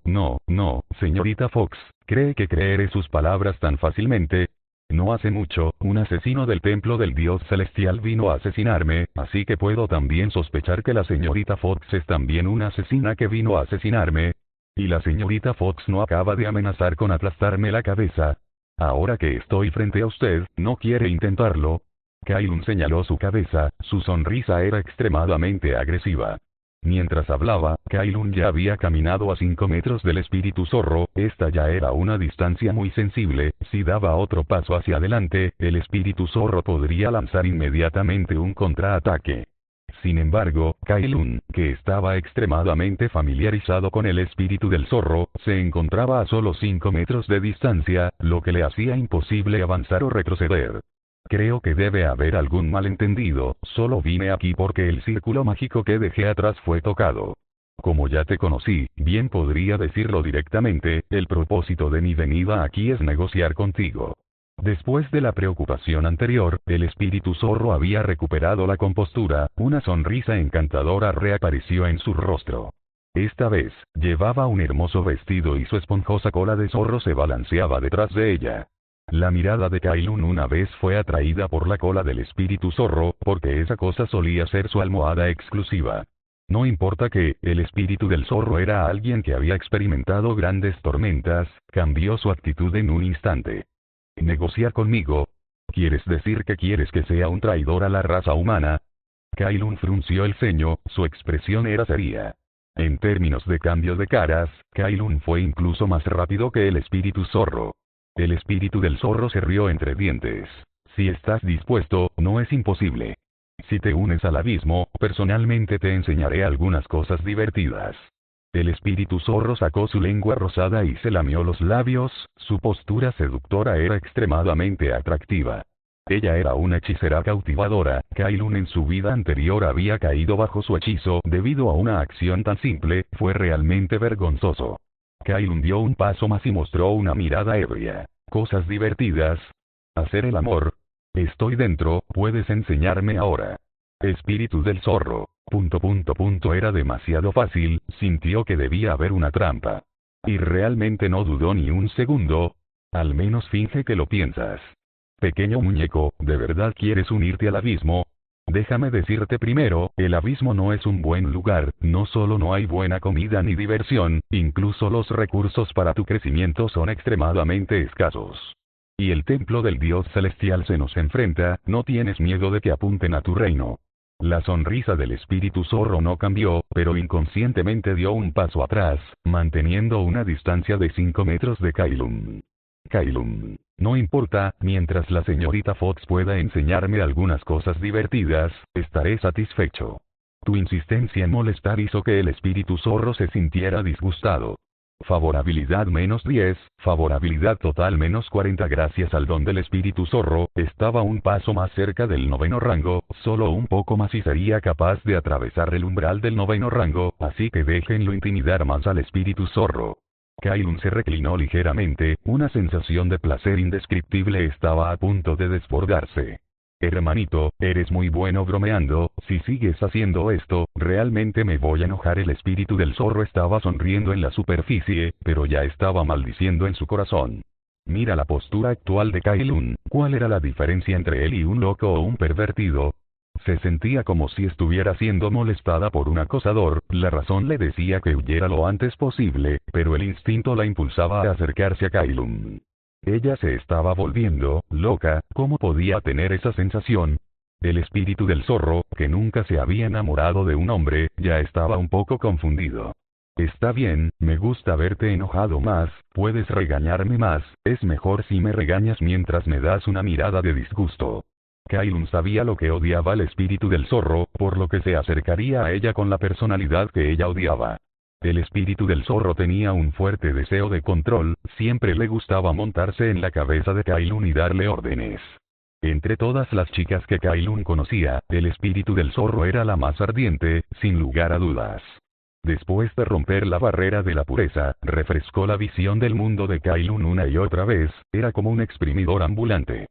Speaker 2: señorita Fox, ¿cree que creeré sus palabras tan fácilmente? No hace mucho, un asesino del templo del dios celestial vino a asesinarme, así que puedo también sospechar que la señorita Fox es también una asesina que vino a asesinarme. Y la señorita Fox no acaba de amenazar con aplastarme la cabeza. Ahora que estoy frente a usted, ¿no quiere intentarlo? Kailun señaló su cabeza, su sonrisa era extremadamente agresiva. Mientras hablaba, Kailun ya había caminado a 5 metros del espíritu zorro. Esta ya era una distancia muy sensible. Si daba otro paso hacia adelante, el espíritu zorro podría lanzar inmediatamente un contraataque. Sin embargo, Kailun, que estaba extremadamente familiarizado con el espíritu del zorro, se encontraba a solo 5 metros de distancia, lo que le hacía imposible avanzar o retroceder. Creo que debe haber algún malentendido, solo vine aquí porque el círculo mágico que dejé atrás fue tocado. Como ya te conocí, bien podría decirlo directamente, el propósito de mi venida aquí es negociar contigo. Después de la preocupación anterior, el espíritu zorro había recuperado la compostura, una sonrisa encantadora reapareció en su rostro. Esta vez, llevaba un hermoso vestido y su esponjosa cola de zorro se balanceaba detrás de ella. La mirada de Kailun una vez fue atraída por la cola del espíritu zorro, porque esa cosa solía ser su almohada exclusiva. No importa que, el espíritu del zorro era alguien que había experimentado grandes tormentas, cambió su actitud en un instante. ¿Negociar conmigo? ¿Quieres decir que quieres que sea un traidor a la raza humana? Kailun frunció el ceño, su expresión era seria. En términos de cambio de caras, Kailun fue incluso más rápido que el espíritu zorro. El espíritu del zorro se rió entre dientes. Si estás dispuesto, no es imposible. Si te unes al abismo, personalmente te enseñaré algunas cosas divertidas. El espíritu zorro sacó su lengua rosada y se lamió los labios, su postura seductora era extremadamente atractiva. Ella era una hechicera cautivadora. Kailun en su vida anterior había caído bajo su hechizo debido a una acción tan simple, fue realmente vergonzoso. Kailun dio un paso más y mostró una mirada ebria. Cosas divertidas. Hacer el amor. Estoy dentro, puedes enseñarme ahora. Espíritu del zorro. Era demasiado fácil, sintió que debía haber una trampa. Y realmente no dudó ni un segundo. Al menos finge que lo piensas. Pequeño muñeco, ¿de verdad quieres unirte al abismo? Déjame decirte primero, el abismo no es un buen lugar, no solo no hay buena comida ni diversión, incluso los recursos para tu crecimiento son extremadamente escasos. Y el templo del Dios celestial se nos enfrenta, no tienes miedo de que apunten a tu reino. La sonrisa del espíritu zorro no cambió, pero inconscientemente dio un paso atrás, manteniendo una distancia de 5 metros de Kailun. Kailun. No importa, mientras la señorita Fox pueda enseñarme algunas cosas divertidas, estaré satisfecho. Tu insistencia en molestar hizo que el espíritu zorro se sintiera disgustado. Favorabilidad -10, favorabilidad total -40. Gracias al don del espíritu zorro, estaba un paso más cerca del 9º rango, solo un poco más y sería capaz de atravesar el umbral del 9º rango, así que déjenlo intimidar más al espíritu zorro. Kailun se reclinó ligeramente, una sensación de placer indescriptible estaba a punto de desbordarse. Hermanito, eres muy bueno bromeando, si sigues haciendo esto, realmente me voy a enojar. El espíritu del zorro estaba sonriendo en la superficie, pero ya estaba maldiciendo en su corazón. Mira la postura actual de Kailun, ¿cuál era la diferencia entre él y un loco o un pervertido? Se sentía como si estuviera siendo molestada por un acosador, la razón le decía que huyera lo antes posible, pero el instinto la impulsaba a acercarse a Kailun. Ella se estaba volviendo loca, ¿cómo podía tener esa sensación? El espíritu del zorro, que nunca se había enamorado de un hombre, ya estaba un poco confundido. Está bien, me gusta verte enojado más, puedes regañarme más, es mejor si me regañas mientras me das una mirada de disgusto. Kailun sabía lo que odiaba el espíritu del zorro, por lo que se acercaría a ella con la personalidad que ella odiaba. El espíritu del zorro tenía un fuerte deseo de control, siempre le gustaba montarse en la cabeza de Kailun y darle órdenes. Entre todas las chicas que Kailun conocía, el espíritu del zorro era la más ardiente, sin lugar a dudas. Después de romper la barrera de la pureza, refrescó la visión del mundo de Kailun una y otra vez, era como un exprimidor ambulante.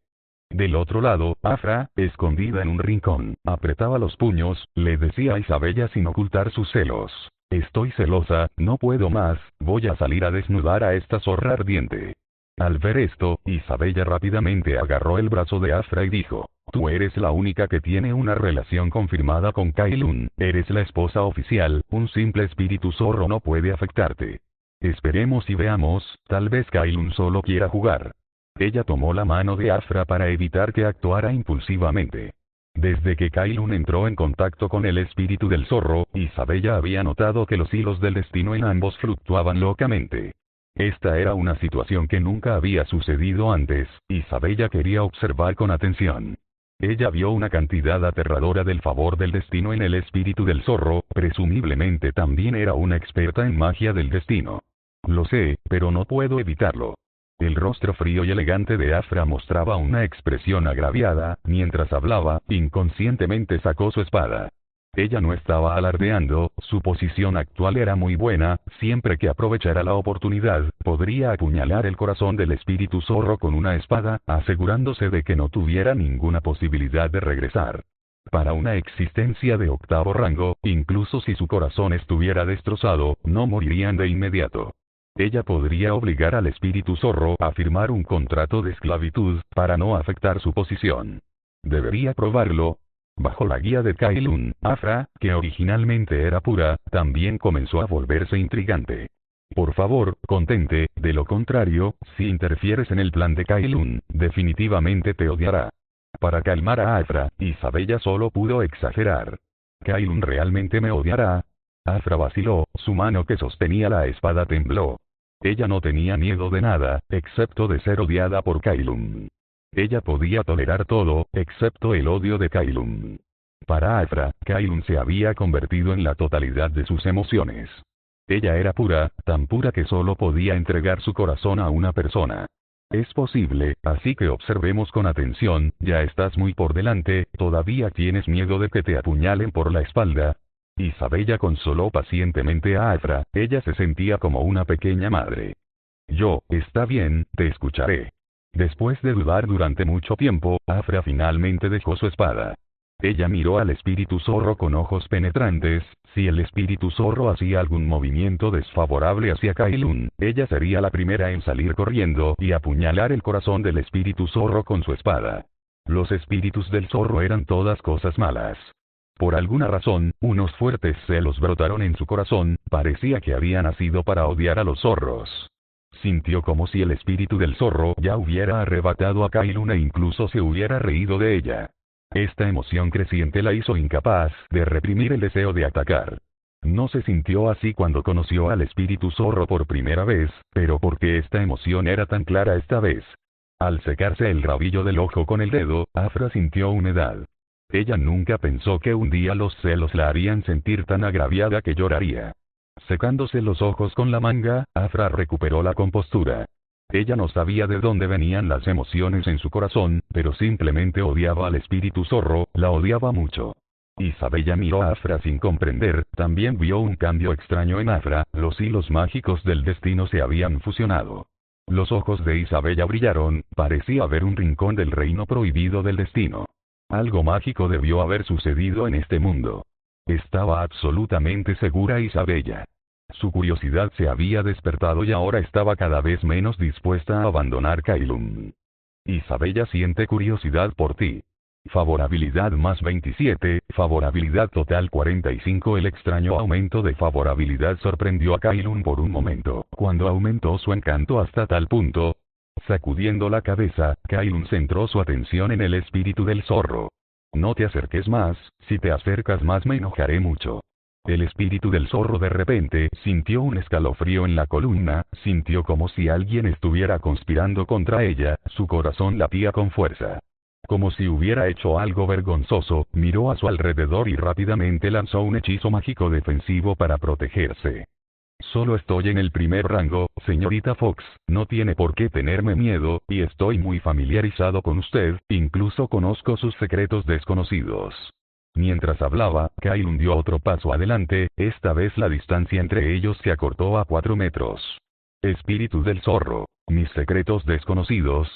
Speaker 2: Del otro lado, Afra, escondida en un rincón, apretaba los puños, le decía a Isabella sin ocultar sus celos. Estoy celosa, no puedo más, voy a salir a desnudar a esta zorra ardiente. Al ver esto, Isabella rápidamente agarró el brazo de Afra y dijo, tú eres la única que tiene una relación confirmada con Kailun, eres la esposa oficial, un simple espíritu zorro no puede afectarte. Esperemos y veamos, tal vez Kailun solo quiera jugar. Ella tomó la mano de Afra para evitar que actuara impulsivamente. Desde que Kailun entró en contacto con el espíritu del zorro, Isabella había notado que los hilos del destino en ambos fluctuaban locamente. Esta era una situación que nunca había sucedido antes, Isabella quería observar con atención. Ella vio una cantidad aterradora del favor del destino en el espíritu del zorro, presumiblemente también era una experta en magia del destino. Lo sé, pero no puedo evitarlo. El rostro frío y elegante de Afra mostraba una expresión agraviada, mientras hablaba, inconscientemente sacó su espada. Ella no estaba alardeando, su posición actual era muy buena, siempre que aprovechara la oportunidad, podría apuñalar el corazón del espíritu zorro con una espada, asegurándose de que no tuviera ninguna posibilidad de regresar. Para una existencia de 8º rango, incluso si su corazón estuviera destrozado, no morirían de inmediato. Ella podría obligar al espíritu zorro a firmar un contrato de esclavitud, para no afectar su posición. Debería probarlo. Bajo la guía de Kailun, Afra, que originalmente era pura, también comenzó a volverse intrigante. Por favor, contente, de lo contrario, si interfieres en el plan de Kailun, definitivamente te odiará. Para calmar a Afra, Isabella solo pudo exagerar. ¿Kailun realmente me odiará? Afra vaciló, su mano que sostenía la espada tembló. Ella no tenía miedo de nada, excepto de ser odiada por Kailun. Ella podía tolerar todo, excepto el odio de Kailun. Para Afra, Kailun se había convertido en la totalidad de sus emociones. Ella era pura, tan pura que solo podía entregar su corazón a una persona. Es posible, así que observemos con atención, ya estás muy por delante, ¿todavía tienes miedo de que te apuñalen por la espalda? Isabella consoló pacientemente a Afra, ella se sentía como una pequeña madre. Está bien, te escucharé. Después de dudar durante mucho tiempo, Afra finalmente dejó su espada. Ella miró al espíritu zorro con ojos penetrantes. Si el espíritu zorro hacía algún movimiento desfavorable hacia Kailun, ella sería la primera en salir corriendo y apuñalar el corazón del espíritu zorro con su espada. Los espíritus del zorro eran todas cosas malas. Por alguna razón, unos fuertes celos brotaron en su corazón, parecía que había nacido para odiar a los zorros. Sintió como si el espíritu del zorro ya hubiera arrebatado a Kailun e incluso se hubiera reído de ella. Esta emoción creciente la hizo incapaz de reprimir el deseo de atacar. No se sintió así cuando conoció al espíritu zorro por primera vez, pero porque esta emoción era tan clara esta vez. Al secarse el rabillo del ojo con el dedo, Afra sintió humedad. Ella nunca pensó que un día los celos la harían sentir tan agraviada que lloraría. Secándose los ojos con la manga, Afra recuperó la compostura. Ella no sabía de dónde venían las emociones en su corazón, pero simplemente odiaba al espíritu zorro, la odiaba mucho. Isabella miró a Afra sin comprender, también vio un cambio extraño en Afra, los hilos mágicos del destino se habían fusionado. Los ojos de Isabella brillaron, parecía haber un rincón del reino prohibido del destino. Algo mágico debió haber sucedido en este mundo. Estaba absolutamente segura Isabella. Su curiosidad se había despertado y ahora estaba cada vez menos dispuesta a abandonar Kailun. Isabella siente curiosidad por ti. Favorabilidad más 27, favorabilidad total 45. El extraño aumento de favorabilidad sorprendió a Kailun por un momento, cuando aumentó su encanto hasta tal punto. Sacudiendo la cabeza, Kailun centró su atención en el espíritu del zorro. No te acerques más, si te acercas más me enojaré mucho. El espíritu del zorro de repente sintió un escalofrío en la columna, sintió como si alguien estuviera conspirando contra ella, su corazón latía con fuerza. Como si hubiera hecho algo vergonzoso, miró a su alrededor y rápidamente lanzó un hechizo mágico defensivo para protegerse. Solo estoy en el primer rango, señorita Fox, no tiene por qué tenerme miedo, y estoy muy familiarizado con usted, incluso conozco sus secretos desconocidos. Mientras hablaba, Kailun dio otro paso adelante, esta vez la distancia entre ellos se acortó a 4 metros. Espíritu del zorro, mis secretos desconocidos.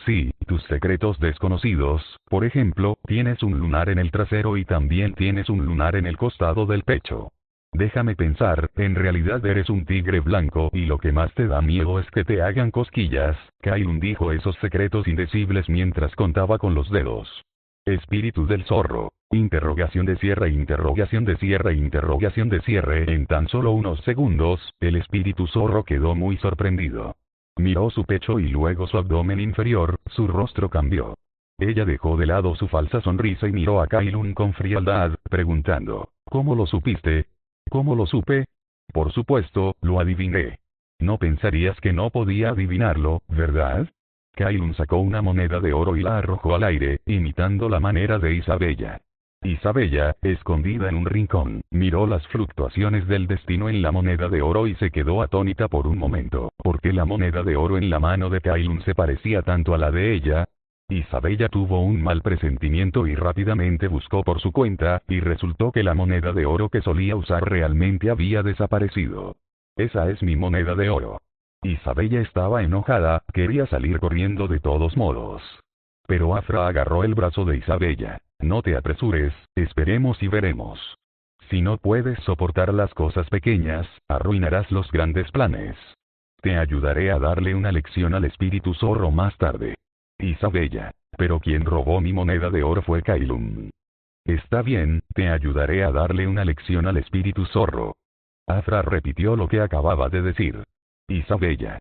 Speaker 2: Sí, tus secretos desconocidos, por ejemplo, tienes un lunar en el trasero y también tienes un lunar en el costado del pecho. Déjame pensar, en realidad eres un tigre blanco y lo que más te da miedo es que te hagan cosquillas. Kailun dijo esos secretos indecibles mientras contaba con los dedos. Espíritu del zorro. Interrogación de cierre, interrogación de cierre, interrogación de cierre. En tan solo unos segundos, el espíritu zorro quedó muy sorprendido. Miró su pecho y luego su abdomen inferior, su rostro cambió. Ella dejó de lado su falsa sonrisa y miró a Kailun con frialdad, preguntando, ¿cómo lo supiste? ¿Cómo lo supe? Por supuesto, lo adiviné. No pensarías que no podía adivinarlo, ¿verdad? Kailun sacó una moneda de oro y la arrojó al aire, imitando la manera de Isabella. Isabella, escondida en un rincón, miró las fluctuaciones del destino en la moneda de oro y se quedó atónita por un momento, porque la moneda de oro en la mano de Kailun se parecía tanto a la de ella. Isabella tuvo un mal presentimiento y rápidamente buscó por su cuenta, y resultó que la moneda de oro que solía usar realmente había desaparecido. Esa es mi moneda de oro. Isabella estaba enojada, quería salir corriendo de todos modos. Pero Afra agarró el brazo de Isabella. No te apresures, esperemos y veremos. Si no puedes soportar las cosas pequeñas, arruinarás los grandes planes. Te ayudaré a darle una lección al espíritu zorro más tarde. Isabella, pero quien robó mi moneda de oro fue Kailun. Está bien, te ayudaré a darle una lección al espíritu zorro. Afra repitió lo que acababa de decir. Isabella.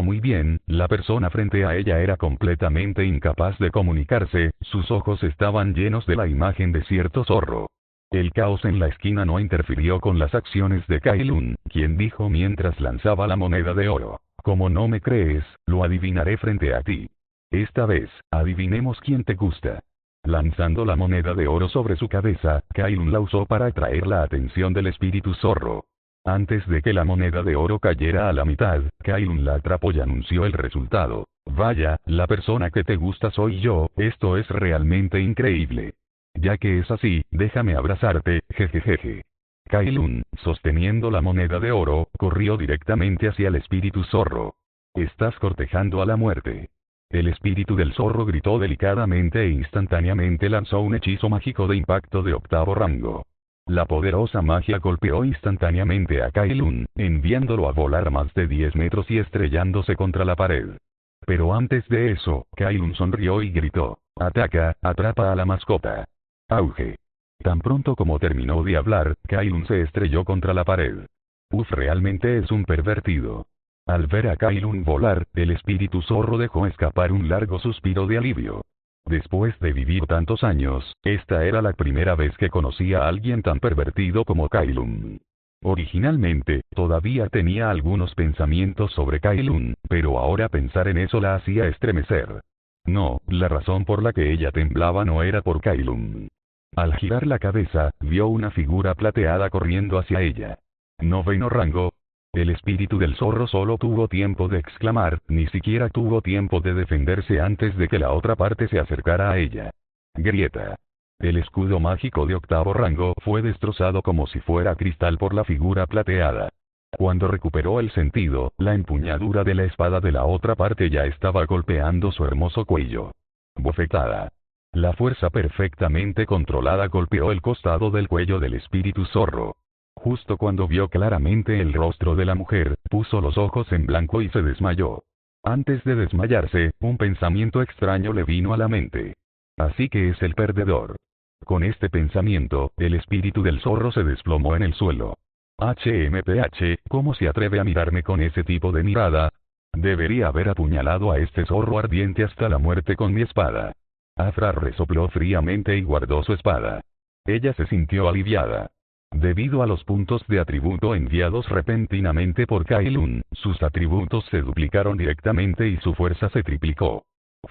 Speaker 2: Muy bien, la persona frente a ella era completamente incapaz de comunicarse, sus ojos estaban llenos de la imagen de cierto zorro. El caos en la esquina no interfirió con las acciones de Kailun, quien dijo mientras lanzaba la moneda de oro, como no me crees, lo adivinaré frente a ti. Esta vez, adivinemos quién te gusta. Lanzando la moneda de oro sobre su cabeza, Kailun la usó para atraer la atención del espíritu zorro. Antes de que la moneda de oro cayera a la mitad, Kailun la atrapó y anunció el resultado. Vaya, la persona que te gusta soy yo, esto es realmente increíble. Ya que es así, déjame abrazarte, jejejeje. Kailun, sosteniendo la moneda de oro, corrió directamente hacia el espíritu zorro. Estás cortejando a la muerte. El espíritu del zorro gritó delicadamente e instantáneamente lanzó un hechizo mágico de impacto de 8º rango. La poderosa magia golpeó instantáneamente a Kailun, enviándolo a volar más de 10 metros y estrellándose contra la pared. Pero antes de eso, Kailun sonrió y gritó: «Ataca, atrapa a la mascota». Auge. Tan pronto como terminó de hablar, Kailun se estrelló contra la pared. Uf, realmente es un pervertido. Al ver a Kailun volar, el espíritu zorro dejó escapar un largo suspiro de alivio. Después de vivir tantos años, esta era la primera vez que conocía a alguien tan pervertido como Kailun. Originalmente, todavía tenía algunos pensamientos sobre Kailun, pero ahora pensar en eso la hacía estremecer. No, la razón por la que ella temblaba no era por Kailun. Al girar la cabeza, vio una figura plateada corriendo hacia ella. «Noveno rango». El espíritu del zorro solo tuvo tiempo de exclamar, ni siquiera tuvo tiempo de defenderse antes de que la otra parte se acercara a ella. Grieta. El escudo mágico de 8º rango fue destrozado como si fuera cristal por la figura plateada. Cuando recuperó el sentido, la empuñadura de la espada de la otra parte ya estaba golpeando su hermoso cuello. Bofetada. La fuerza perfectamente controlada golpeó el costado del cuello del espíritu zorro. Justo cuando vio claramente el rostro de la mujer, puso los ojos en blanco y se desmayó. Antes de desmayarse, un pensamiento extraño le vino a la mente. Así que es el perdedor. Con este pensamiento, el espíritu del zorro se desplomó en el suelo. HMPH, ¿cómo se atreve a mirarme con ese tipo de mirada? Debería haber apuñalado a este zorro ardiente hasta la muerte con mi espada. Afra resopló fríamente y guardó su espada. Ella se sintió aliviada. Debido a los puntos de atributo enviados repentinamente por Kailun, sus atributos se duplicaron directamente y su fuerza se triplicó.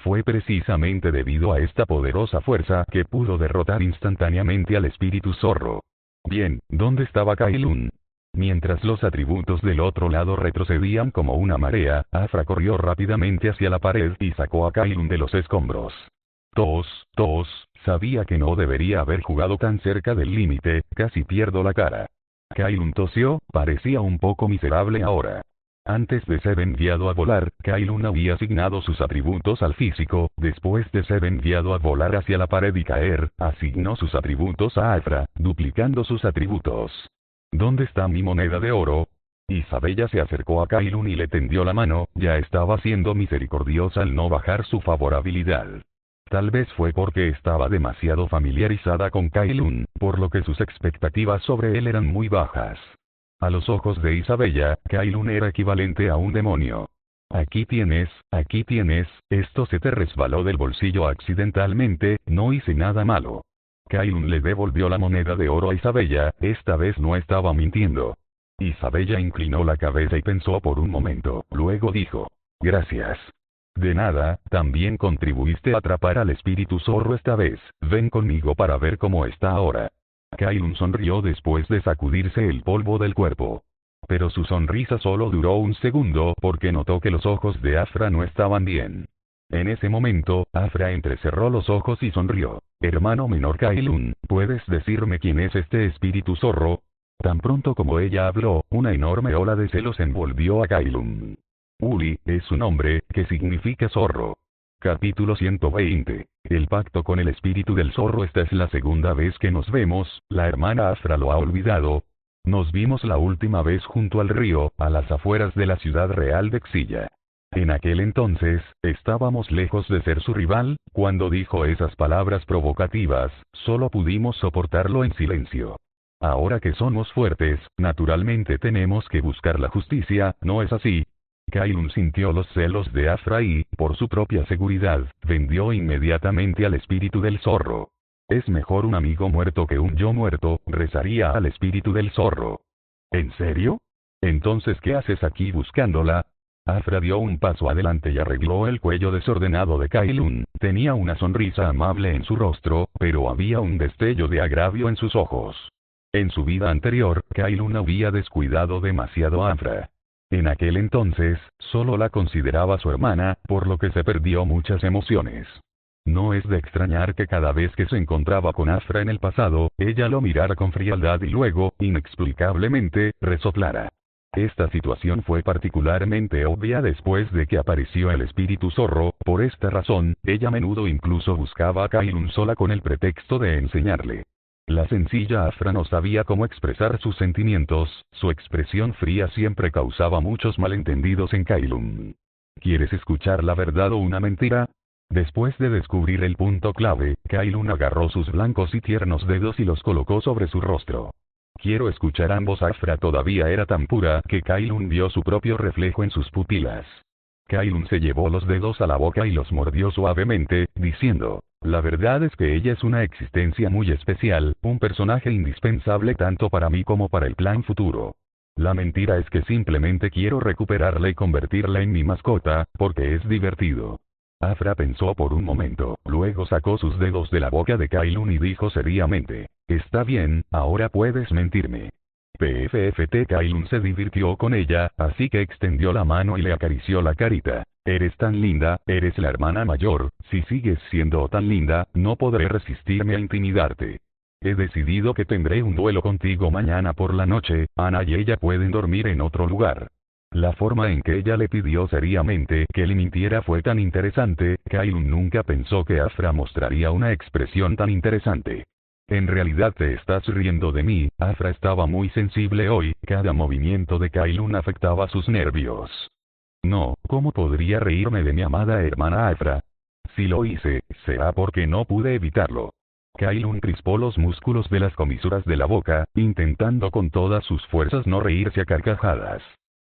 Speaker 2: Fue precisamente debido a esta poderosa fuerza que pudo derrotar instantáneamente al espíritu zorro. Bien, ¿dónde estaba Kailun? Mientras los atributos del otro lado retrocedían como una marea, Afra corrió rápidamente hacia la pared y sacó a Kailun de los escombros. Tos, sabía que no debería haber jugado tan cerca del límite, casi pierdo la cara. Kailun tosió, parecía un poco miserable ahora. Antes de ser enviado a volar, Kailun había asignado sus atributos al físico, después de ser enviado a volar hacia la pared y caer, asignó sus atributos a Afra, duplicando sus atributos. ¿Dónde está mi moneda de oro? Isabella se acercó a Kailun y le tendió la mano, ya estaba siendo misericordiosa al no bajar su favorabilidad. Tal vez fue porque estaba demasiado familiarizada con Kailun, por lo que sus expectativas sobre él eran muy bajas. A los ojos de Isabella, Kailun era equivalente a un demonio. Aquí tienes, esto se te resbaló del bolsillo accidentalmente, no hice nada malo. Kailun le devolvió la moneda de oro a Isabella, esta vez no estaba mintiendo. Isabella inclinó la cabeza y pensó por un momento, luego dijo: «Gracias». «De nada, también contribuiste a atrapar al espíritu zorro esta vez, ven conmigo para ver cómo está ahora». Kailun sonrió después de sacudirse el polvo del cuerpo. Pero su sonrisa solo duró un segundo porque notó que los ojos de Afra no estaban bien. En ese momento, Afra entrecerró los ojos y sonrió. «Hermano menor Kailun, ¿puedes decirme quién es este espíritu zorro?» Tan pronto como ella habló, una enorme ola de celos envolvió a Kailun. Uli, es su nombre, que significa zorro. Capítulo 120. El pacto con el espíritu del zorro. Esta es la segunda vez que nos vemos, la hermana Afra lo ha olvidado. Nos vimos la última vez junto al río, a las afueras de la ciudad real de Xilla. En aquel entonces, estábamos lejos de ser su rival, cuando dijo esas palabras provocativas, solo pudimos soportarlo en silencio. Ahora que somos fuertes, naturalmente tenemos que buscar la justicia, ¿no es así? Kailun sintió los celos de Afra y, por su propia seguridad, vendió inmediatamente al espíritu del zorro. Es mejor un amigo muerto que un yo muerto, rezaría al espíritu del zorro. ¿En serio? Entonces, ¿qué haces aquí buscándola? Afra dio un paso adelante y arregló el cuello desordenado de Kailun. Tenía una sonrisa amable en su rostro, pero había un destello de agravio en sus ojos. En su vida anterior, Kailun había descuidado demasiado a Afra. En aquel entonces, solo la consideraba su hermana, por lo que se perdió muchas emociones. No es de extrañar que cada vez que se encontraba con Afra en el pasado, ella lo mirara con frialdad y luego, inexplicablemente, resoplara. Esta situación fue particularmente obvia después de que apareció el espíritu zorro, por esta razón, ella a menudo incluso buscaba a Kailun sola con el pretexto de enseñarle. La sencilla Afra no sabía cómo expresar sus sentimientos, su expresión fría siempre causaba muchos malentendidos en Kailun. ¿Quieres escuchar la verdad o una mentira? Después de descubrir el punto clave, Kailun agarró sus blancos y tiernos dedos y los colocó sobre su rostro. Quiero escuchar ambos. Afra todavía era tan pura que Kailun vio su propio reflejo en sus pupilas. Kailun se llevó los dedos a la boca y los mordió suavemente, diciendo, la verdad es que ella es una existencia muy especial, un personaje indispensable tanto para mí como para el plan futuro. La mentira es que simplemente quiero recuperarla y convertirla en mi mascota, porque es divertido. Afra pensó por un momento, luego sacó sus dedos de la boca de Kailun y dijo seriamente, está bien, ahora puedes mentirme. PFFT. Kailun se divirtió con ella, así que extendió la mano y le acarició la carita. Eres tan linda, eres la hermana mayor, si sigues siendo tan linda, no podré resistirme a intimidarte. He decidido que tendré un duelo contigo mañana por la noche, Ana y ella pueden dormir en otro lugar. La forma en que ella le pidió seriamente que le mintiera fue tan interesante, Kailun nunca pensó que Afra mostraría una expresión tan interesante. En realidad te estás riendo de mí. Afra estaba muy sensible hoy, cada movimiento de Kailun afectaba sus nervios. No, ¿cómo podría reírme de mi amada hermana Afra? Si lo hice, será porque no pude evitarlo. Kailun crispó los músculos de las comisuras de la boca, intentando con todas sus fuerzas no reírse a carcajadas.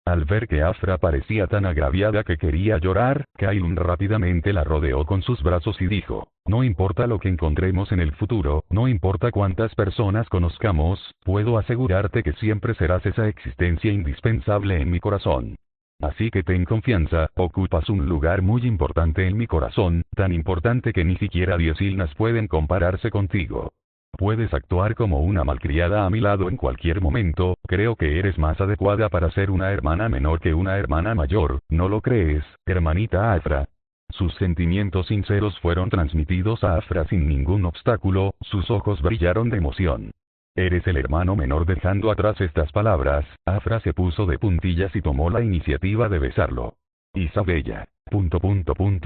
Speaker 2: Al ver que Afra parecía tan agraviada que quería llorar, Kailun rápidamente la rodeó con sus brazos y dijo, no importa lo que encontremos en el futuro, no importa cuántas personas conozcamos, puedo asegurarte que siempre serás esa existencia indispensable en mi corazón. Así que ten confianza, ocupas un lugar muy importante en mi corazón, tan importante que ni siquiera 10 Ilnas pueden compararse contigo. Puedes actuar como una malcriada a mi lado en cualquier momento, creo que eres más adecuada para ser una hermana menor que una hermana mayor, ¿no lo crees, hermanita Afra? Sus sentimientos sinceros fueron transmitidos a Afra sin ningún obstáculo, sus ojos brillaron de emoción. Eres el hermano menor. Dejando atrás estas palabras, Afra se puso de puntillas y tomó la iniciativa de besarlo. Isabella.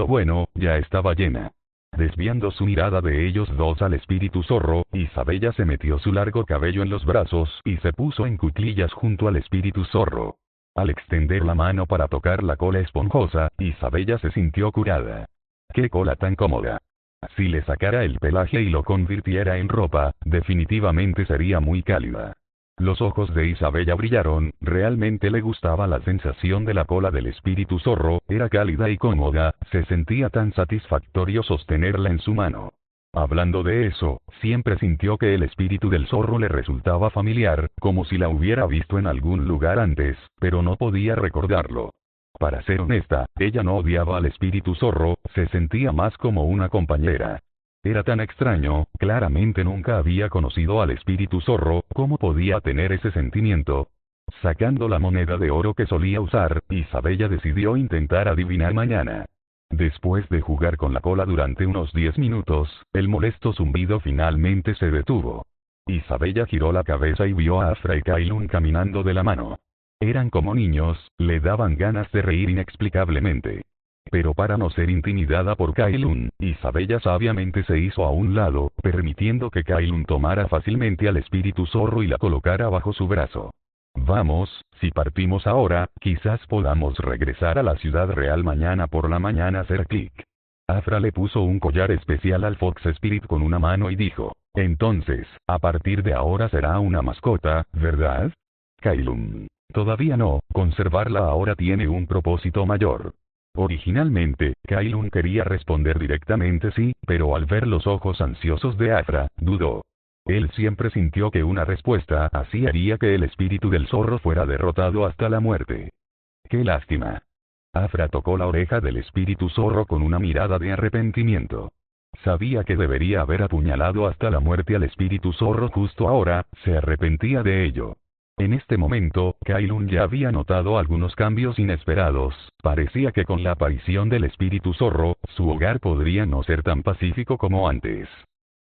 Speaker 2: Bueno, ya estaba llena. Desviando su mirada de ellos dos al espíritu zorro, Isabella se metió su largo cabello en los brazos y se puso en cuclillas junto al espíritu zorro. Al extender la mano para tocar la cola esponjosa, Isabella se sintió curada. ¡Qué cola tan cómoda! Si le sacara el pelaje y lo convirtiera en ropa, definitivamente sería muy cálida. Los ojos de Isabella brillaron, realmente le gustaba la sensación de la cola del espíritu zorro, era cálida y cómoda, se sentía tan satisfactorio sostenerla en su mano. Hablando de eso, siempre sintió que el espíritu del zorro le resultaba familiar, como si la hubiera visto en algún lugar antes, pero no podía recordarlo. Para ser honesta, ella no odiaba al espíritu zorro, se sentía más como una compañera. Era tan extraño, claramente nunca había conocido al espíritu zorro, ¿cómo podía tener ese sentimiento? Sacando la moneda de oro que solía usar, Isabella decidió intentar adivinar mañana. Después de jugar con la cola durante unos 10 minutos, el molesto zumbido finalmente se detuvo. Isabella giró la cabeza y vio a Afra y Kailun caminando de la mano. Eran como niños, le daban ganas de reír inexplicablemente. Pero para no ser intimidada por Kailun, Isabella sabiamente se hizo a un lado, permitiendo que Kailun tomara fácilmente al espíritu zorro y la colocara bajo su brazo. Vamos, si partimos ahora, quizás podamos regresar a la ciudad real mañana por la mañana. Hacer clic. Afra le puso un collar especial al Fox Spirit con una mano y dijo, entonces, a partir de ahora será una mascota, ¿verdad? Kailun. Todavía no, conservarla ahora tiene un propósito mayor. Originalmente, Kailun quería responder directamente sí, pero al ver los ojos ansiosos de Afra, dudó. Él siempre sintió que una respuesta así haría que el espíritu del zorro fuera derrotado hasta la muerte. ¡Qué lástima! Afra tocó la oreja del espíritu zorro con una mirada de arrepentimiento. Sabía que debería haber apuñalado hasta la muerte al espíritu zorro justo ahora, se arrepentía de ello. En este momento, Kailun ya había notado algunos cambios inesperados, parecía que con la aparición del espíritu zorro, su hogar podría no ser tan pacífico como antes.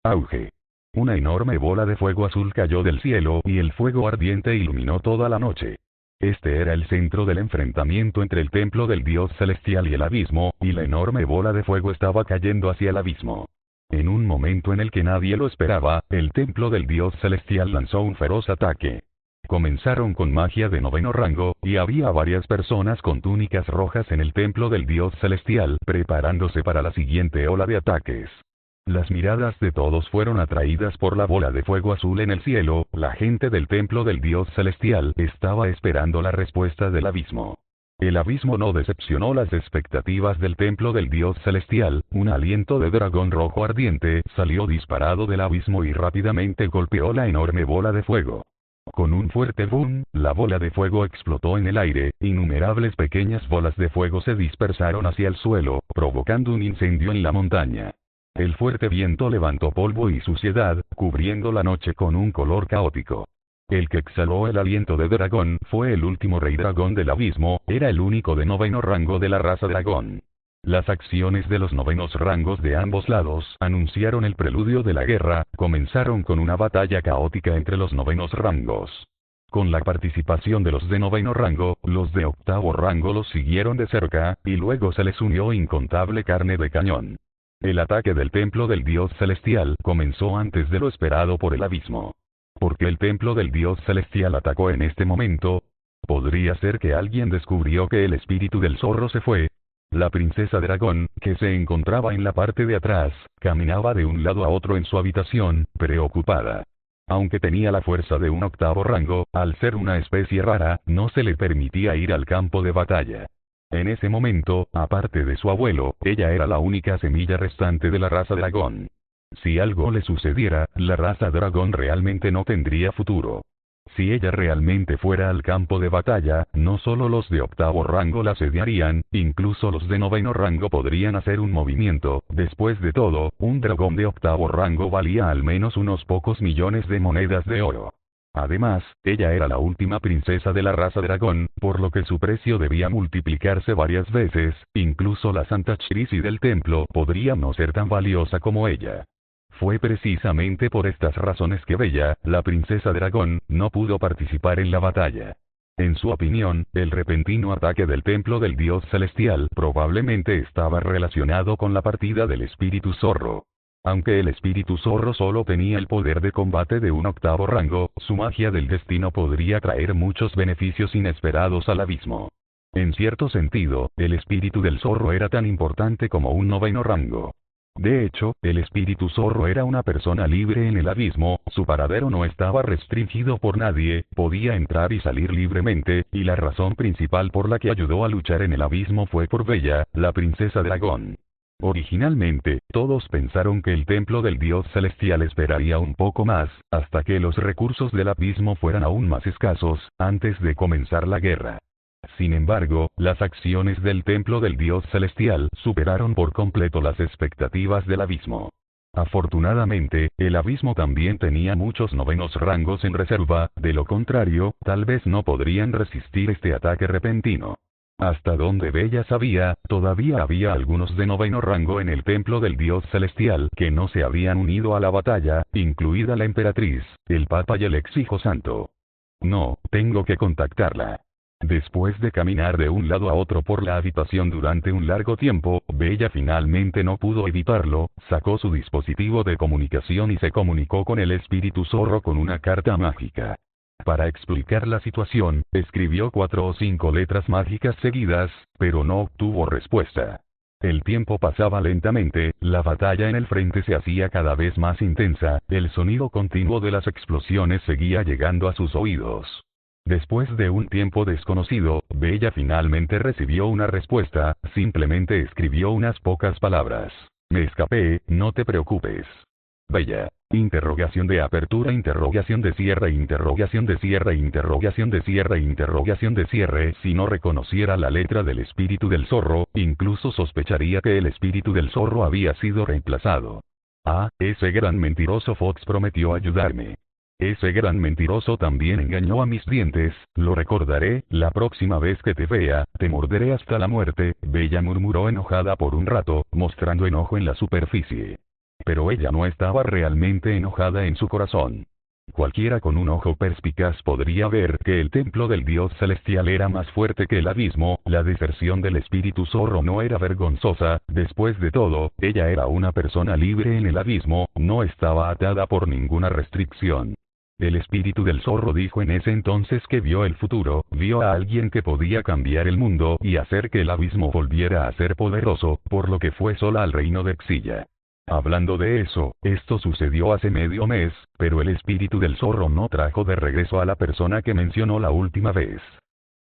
Speaker 2: Auge. Una enorme bola de fuego azul cayó del cielo y el fuego ardiente iluminó toda la noche. Este era el centro del enfrentamiento entre el templo del dios celestial y el abismo, y la enorme bola de fuego estaba cayendo hacia el abismo. En un momento en el que nadie lo esperaba, el templo del dios celestial lanzó un feroz ataque. Comenzaron con magia de noveno rango, y había varias personas con túnicas rojas en el templo del dios celestial, preparándose para la siguiente ola de ataques. Las miradas de todos fueron atraídas por la bola de fuego azul en el cielo. La gente del templo del dios celestial estaba esperando la respuesta del abismo. El abismo no decepcionó las expectativas del templo del dios celestial. Un aliento de dragón rojo ardiente salió disparado del abismo y rápidamente golpeó la enorme bola de fuego. Con un fuerte boom, la bola de fuego explotó en el aire. Innumerables pequeñas bolas de fuego se dispersaron hacia el suelo, provocando un incendio en la montaña. El fuerte viento levantó polvo y suciedad, cubriendo la noche con un color caótico. El que exhaló el aliento de dragón fue el último rey dragón del abismo, era el único de noveno rango de la raza dragón. Las acciones de los novenos rangos de ambos lados anunciaron el preludio de la guerra. Comenzaron con una batalla caótica entre los novenos rangos. Con la participación de los de noveno rango, los de octavo rango los siguieron de cerca, y luego se les unió incontable carne de cañón. El ataque del templo del dios celestial comenzó antes de lo esperado por el abismo. ¿Por qué el templo del dios celestial atacó en este momento? ¿Podría ser que alguien descubrió que el espíritu del zorro se fue? La princesa dragón, que se encontraba en la parte de atrás, caminaba de un lado a otro en su habitación, preocupada. Aunque tenía la fuerza de un octavo rango, al ser una especie rara, no se le permitía ir al campo de batalla. En ese momento, aparte de su abuelo, ella era la única semilla restante de la raza dragón. Si algo le sucediera, la raza dragón realmente no tendría futuro. Si ella realmente fuera al campo de batalla, no solo los de octavo rango la asediarían, incluso los de noveno rango podrían hacer un movimiento. Después de todo, un dragón de octavo rango valía al menos unos pocos millones de monedas de oro. Además, ella era la última princesa de la raza dragón, por lo que su precio debía multiplicarse varias veces. Incluso la Santa Chirisi del templo podría no ser tan valiosa como ella. Fue precisamente por estas razones que Bella, la princesa dragón, no pudo participar en la batalla. En su opinión, el repentino ataque del templo del dios celestial probablemente estaba relacionado con la partida del espíritu zorro. Aunque el espíritu zorro solo tenía el poder de combate de un octavo rango, su magia del destino podría traer muchos beneficios inesperados al abismo. En cierto sentido, el espíritu del zorro era tan importante como un noveno rango. De hecho, el espíritu zorro era una persona libre en el abismo, su paradero no estaba restringido por nadie, podía entrar y salir libremente, y la razón principal por la que ayudó a luchar en el abismo fue por Bella, la princesa dragón. Originalmente, todos pensaron que el templo del dios celestial esperaría un poco más, hasta que los recursos del abismo fueran aún más escasos, antes de comenzar la guerra. Sin embargo, las acciones del templo del dios celestial superaron por completo las expectativas del abismo. Afortunadamente, el abismo también tenía muchos novenos rangos en reserva, de lo contrario, tal vez no podrían resistir este ataque repentino. Hasta donde Bella sabía, todavía había algunos de noveno rango en el templo del dios celestial que no se habían unido a la batalla, incluida la emperatriz, el papa y el ex hijo santo. No, tengo que contactarla. Después de caminar de un lado a otro por la habitación durante un largo tiempo, Bella finalmente no pudo evitarlo, sacó su dispositivo de comunicación y se comunicó con el espíritu zorro con una carta mágica. Para explicar la situación, escribió 4 o 5 letras mágicas seguidas, pero no obtuvo respuesta. El tiempo pasaba lentamente, la batalla en el frente se hacía cada vez más intensa, el sonido continuo de las explosiones seguía llegando a sus oídos. Después de un tiempo desconocido, Bella finalmente recibió una respuesta, simplemente escribió unas pocas palabras. Me escapé, no te preocupes. Bella. Interrogación de apertura, interrogación de cierre, interrogación de cierre, interrogación de cierre, interrogación de cierre. Si no reconociera la letra del espíritu del zorro, incluso sospecharía que el espíritu del zorro había sido reemplazado. Ah, ese gran mentiroso Fox prometió ayudarme. Ese gran mentiroso también engañó a mis dientes, lo recordaré, la próxima vez que te vea, te morderé hasta la muerte. Bella murmuró enojada por un rato, mostrando enojo en la superficie. Pero ella no estaba realmente enojada en su corazón. Cualquiera con un ojo perspicaz podría ver que el templo del dios celestial era más fuerte que el abismo. La deserción del espíritu zorro no era vergonzosa, después de todo, ella era una persona libre en el abismo, no estaba atada por ninguna restricción. El espíritu del zorro dijo en ese entonces que vio el futuro, vio a alguien que podía cambiar el mundo y hacer que el abismo volviera a ser poderoso, por lo que fue sola al reino de Xilla. Hablando de eso, esto sucedió hace medio mes, pero el espíritu del zorro no trajo de regreso a la persona que mencionó la última vez.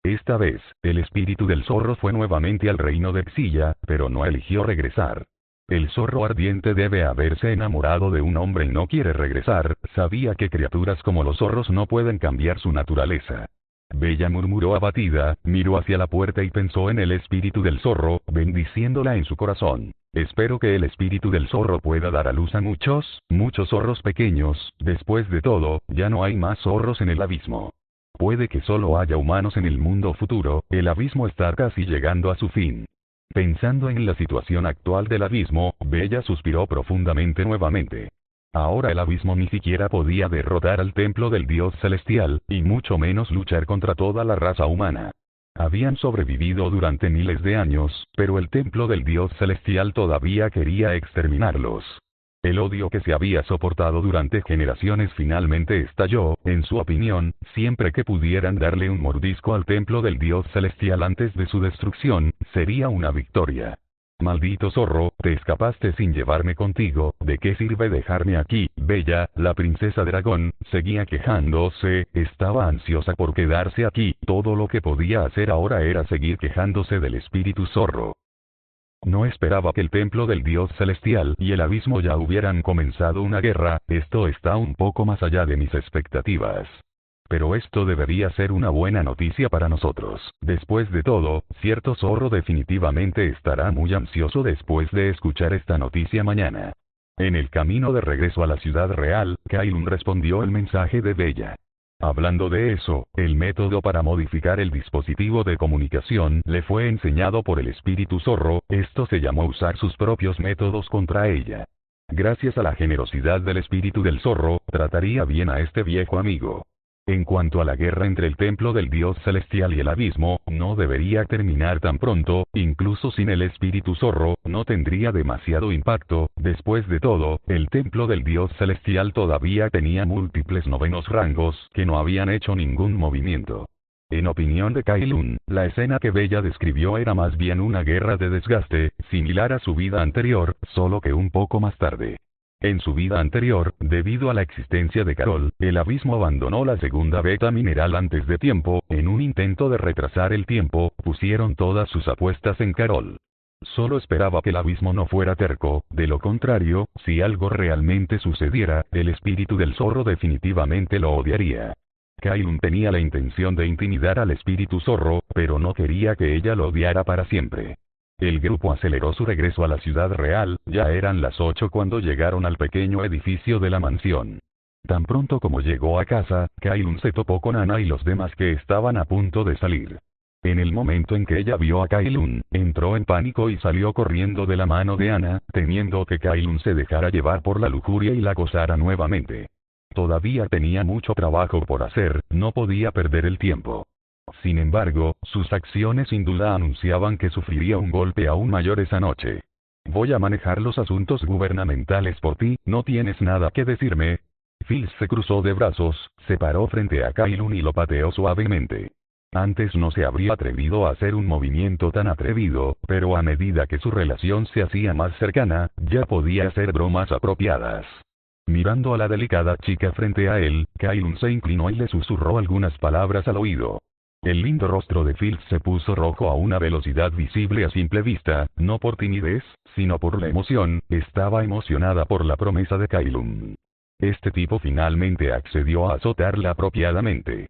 Speaker 2: Esta vez, el espíritu del zorro fue nuevamente al reino de Xilla, pero no eligió regresar. El zorro ardiente debe haberse enamorado de un hombre y no quiere regresar, sabía que criaturas como los zorros no pueden cambiar su naturaleza. Bella murmuró abatida, miró hacia la puerta y pensó en el espíritu del zorro, bendiciéndola en su corazón. Espero que el espíritu del zorro pueda dar a luz a muchos zorros pequeños, después de todo, ya no hay más zorros en el abismo. Puede que solo haya humanos en el mundo futuro, el abismo está casi llegando a su fin. Pensando en la situación actual del abismo, Bella suspiró profundamente nuevamente. Ahora el abismo ni siquiera podía derrotar al templo del dios celestial, y mucho menos luchar contra toda la raza humana. Habían sobrevivido durante miles de años, pero el templo del dios celestial todavía quería exterminarlos. El odio que se había soportado durante generaciones finalmente estalló, en su opinión, siempre que pudieran darle un mordisco al templo del dios celestial antes de su destrucción, sería una victoria. Maldito zorro, te escapaste sin llevarme contigo, ¿de qué sirve dejarme aquí? Bella, la princesa dragón, seguía quejándose, estaba ansiosa por quedarse aquí, todo lo que podía hacer ahora era seguir quejándose del espíritu zorro. No esperaba que el templo del dios celestial y el abismo ya hubieran comenzado una guerra, esto está un poco más allá de mis expectativas. Pero esto debería ser una buena noticia para nosotros. Después de todo, cierto zorro definitivamente estará muy ansioso después de escuchar esta noticia mañana. En el camino de regreso a la ciudad real, Kailun respondió el mensaje de Bella. Hablando de eso, el método para modificar el dispositivo de comunicación le fue enseñado por el espíritu zorro, esto se llamó usar sus propios métodos contra ella. Gracias a la generosidad del espíritu del zorro, trataría bien a este viejo amigo. En cuanto a la guerra entre el templo del dios celestial y el abismo, no debería terminar tan pronto, incluso sin el espíritu zorro, no tendría demasiado impacto, después de todo, el templo del dios celestial todavía tenía múltiples novenos rangos, que no habían hecho ningún movimiento. En opinión de Kailun, la escena que Bella describió era más bien una guerra de desgaste, similar a su vida anterior, solo que un poco más tarde. En su vida anterior, debido a la existencia de Carol, el abismo abandonó la segunda beta mineral antes de tiempo, en un intento de retrasar el tiempo, pusieron todas sus apuestas en Carol. Solo esperaba que el abismo no fuera terco, de lo contrario, si algo realmente sucediera, el espíritu del zorro definitivamente lo odiaría. Kailun tenía la intención de intimidar al espíritu zorro, pero no quería que ella lo odiara para siempre. El grupo aceleró su regreso a la ciudad real, ya eran las 8 cuando llegaron al pequeño edificio de la mansión. Tan pronto como llegó a casa, Kailun se topó con Ana y los demás que estaban a punto de salir. En el momento en que ella vio a Kailun, entró en pánico y salió corriendo de la mano de Ana, temiendo que Kailun se dejara llevar por la lujuria y la gozara nuevamente. Todavía tenía mucho trabajo por hacer, no podía perder el tiempo. Sin embargo, sus acciones sin duda anunciaban que sufriría un golpe aún mayor esa noche. Voy a manejar los asuntos gubernamentales por ti, ¿no tienes nada que decirme? Fils se cruzó de brazos, se paró frente a Kailun y lo pateó suavemente. Antes no se habría atrevido a hacer un movimiento tan atrevido, pero a medida que su relación se hacía más cercana, ya podía hacer bromas apropiadas. Mirando a la delicada chica frente a él, Kailun se inclinó y le susurró algunas palabras al oído. El lindo rostro de Fils se puso rojo a una velocidad visible a simple vista, no por timidez, sino por la emoción, estaba emocionada por la promesa de Kailun. Este tipo finalmente accedió a azotarla apropiadamente.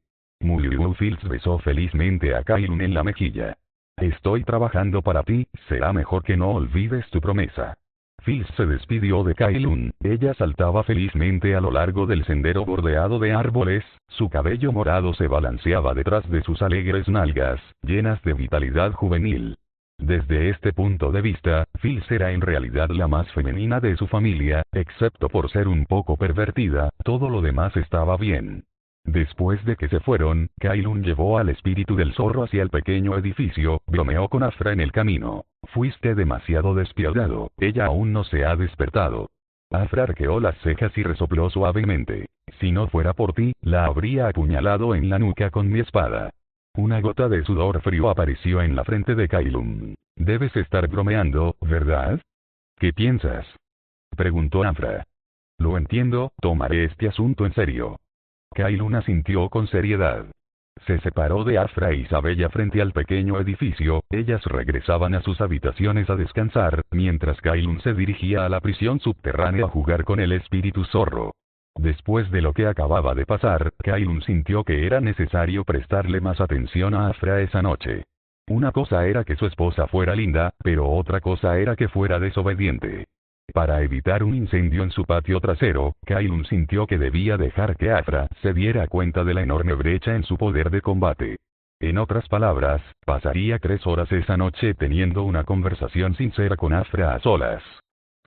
Speaker 2: Fils besó felizmente a Kailun en la mejilla. Estoy trabajando para ti, será mejor que no olvides tu promesa. Fils se despidió de Kailun, ella saltaba felizmente a lo largo del sendero bordeado de árboles, su cabello morado se balanceaba detrás de sus alegres nalgas, llenas de vitalidad juvenil. Desde este punto de vista, Fils era en realidad la más femenina de su familia, excepto por ser un poco pervertida, todo lo demás estaba bien. Después de que se fueron, Kailun llevó al espíritu del zorro hacia el pequeño edificio, bromeó con Afra en el camino. Fuiste demasiado despiadado, ella aún no se ha despertado. Afra arqueó las cejas y resopló suavemente. Si no fuera por ti, la habría apuñalado en la nuca con mi espada. Una gota de sudor frío apareció en la frente de Kailun. Debes estar bromeando, ¿verdad? ¿Qué piensas? Preguntó Afra. Lo entiendo, tomaré este asunto en serio. Kailun asintió con seriedad. Se separó de Afra y Sabella frente al pequeño edificio, ellas regresaban a sus habitaciones a descansar, mientras Kailun se dirigía a la prisión subterránea a jugar con el espíritu zorro. Después de lo que acababa de pasar, Kailun sintió que era necesario prestarle más atención a Afra esa noche. Una cosa era que su esposa fuera linda, pero otra cosa era que fuera desobediente. Para evitar un incendio en su patio trasero, Kailun sintió que debía dejar que Afra se diera cuenta de la enorme brecha en su poder de combate. En otras palabras, pasaría 3 horas esa noche teniendo una conversación sincera con Afra a solas.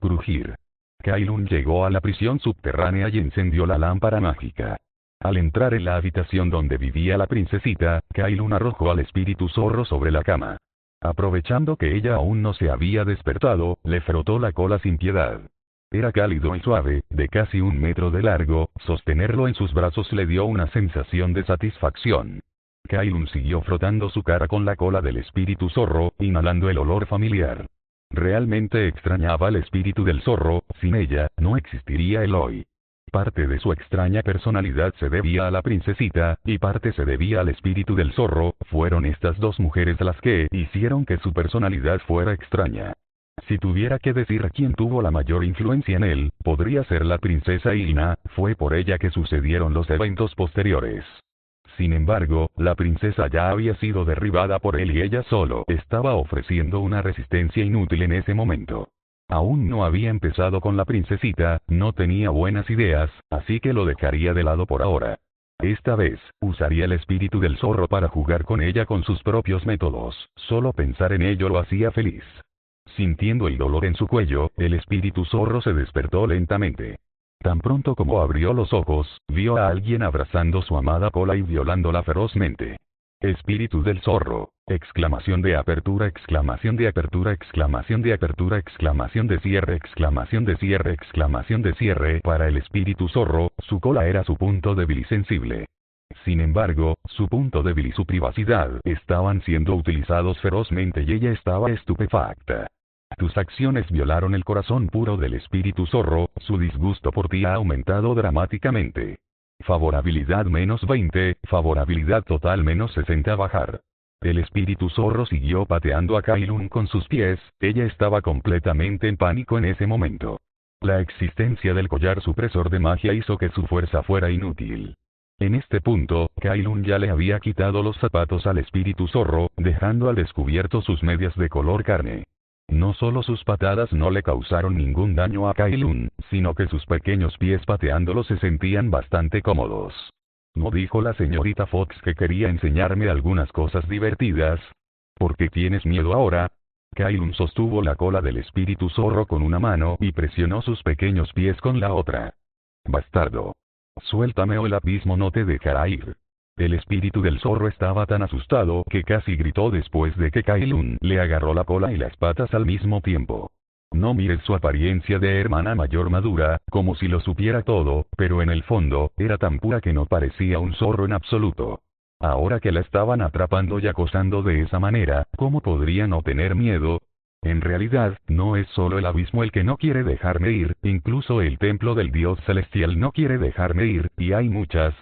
Speaker 2: Crujir. Kailun llegó a la prisión subterránea y encendió la lámpara mágica. Al entrar en la habitación donde vivía la princesita, Kailun arrojó al espíritu zorro sobre la cama. Aprovechando que ella aún no se había despertado, le frotó la cola sin piedad. Era cálido y suave, de casi 1 metro de largo, sostenerlo en sus brazos le dio una sensación de satisfacción. Kailun siguió frotando su cara con la cola del espíritu zorro, inhalando el olor familiar. Realmente extrañaba al espíritu del zorro, sin ella, no existiría él hoy. Parte de su extraña personalidad se debía a la princesita, y parte se debía al espíritu del zorro, fueron estas 2 mujeres las que hicieron que su personalidad fuera extraña. Si tuviera que decir quién tuvo la mayor influencia en él, podría ser la princesa Ilna, fue por ella que sucedieron los eventos posteriores. Sin embargo, la princesa ya había sido derribada por él y ella solo estaba ofreciendo una resistencia inútil en ese momento. Aún no había empezado con la princesita, no tenía buenas ideas, así que lo dejaría de lado por ahora. Esta vez, usaría el espíritu del zorro para jugar con ella con sus propios métodos, solo pensar en ello lo hacía feliz. Sintiendo el dolor en su cuello, el espíritu zorro se despertó lentamente. Tan pronto como abrió los ojos, vio a alguien abrazando su amada cola y violándola ferozmente. Espíritu del zorro, exclamación de apertura, exclamación de apertura, exclamación de apertura, exclamación de cierre, exclamación de cierre, exclamación de cierre. Para el espíritu zorro, su cola era su punto débil y sensible. Sin embargo, su punto débil y su privacidad estaban siendo utilizados ferozmente y ella estaba estupefacta. Tus acciones violaron el corazón puro del espíritu zorro, su disgusto por ti ha aumentado dramáticamente. Favorabilidad -20, favorabilidad total -60 bajar. El espíritu zorro siguió pateando a Kailun con sus pies, ella estaba completamente en pánico en ese momento. La existencia del collar supresor de magia hizo que su fuerza fuera inútil. En este punto, Kailun ya le había quitado los zapatos al espíritu zorro, dejando al descubierto sus medias de color carne. No solo sus patadas no le causaron ningún daño a Kailun, sino que sus pequeños pies pateándolo se sentían bastante cómodos. ¿No dijo la señorita Fox que quería enseñarme algunas cosas divertidas? ¿Por qué tienes miedo ahora? Kailun sostuvo la cola del espíritu zorro con una mano y presionó sus pequeños pies con la otra. Bastardo. Suéltame o el abismo no te dejará ir. El espíritu del zorro estaba tan asustado que casi gritó después de que Kailun le agarró la cola y las patas al mismo tiempo. No mires su apariencia de hermana mayor madura, como si lo supiera todo, pero en el fondo, era tan pura que no parecía un zorro en absoluto. Ahora que la estaban atrapando y acosando de esa manera, ¿cómo podría no tener miedo? En realidad, no es solo el abismo el que no quiere dejarme ir, incluso el templo del dios celestial no quiere dejarme ir, y hay muchas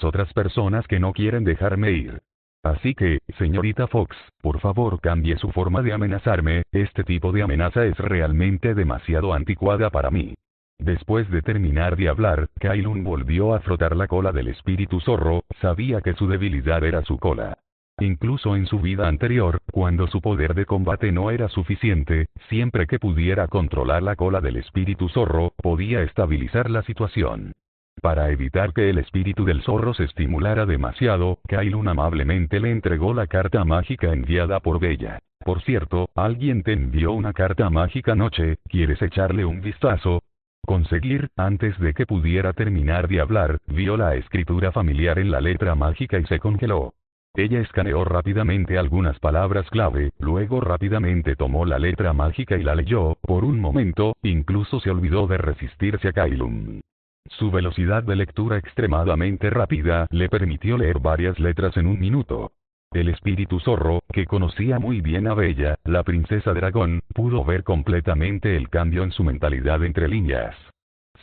Speaker 2: otras personas que no quieren dejarme ir. Así que, señorita Fox, por favor cambie su forma de amenazarme, este tipo de amenaza es realmente demasiado anticuada para mí. Después de terminar de hablar, Kailun volvió a frotar la cola del espíritu zorro, sabía que su debilidad era su cola. Incluso en su vida anterior, cuando su poder de combate no era suficiente, siempre que pudiera controlar la cola del espíritu zorro, podía estabilizar la situación. Para evitar que el espíritu del zorro se estimulara demasiado, Kailun amablemente le entregó la carta mágica enviada por Bella. Por cierto, alguien te envió una carta mágica anoche, ¿quieres echarle un vistazo? Conseguir, antes de que pudiera terminar de hablar, vio la escritura familiar en la letra mágica y se congeló. Ella escaneó rápidamente algunas palabras clave, luego rápidamente tomó la letra mágica y la leyó. Por un momento, incluso se olvidó de resistirse a Kailun. Su velocidad de lectura extremadamente rápida le permitió leer varias letras en un minuto. El espíritu zorro, que conocía muy bien a Bella, la princesa dragón, pudo ver completamente el cambio en su mentalidad entre líneas.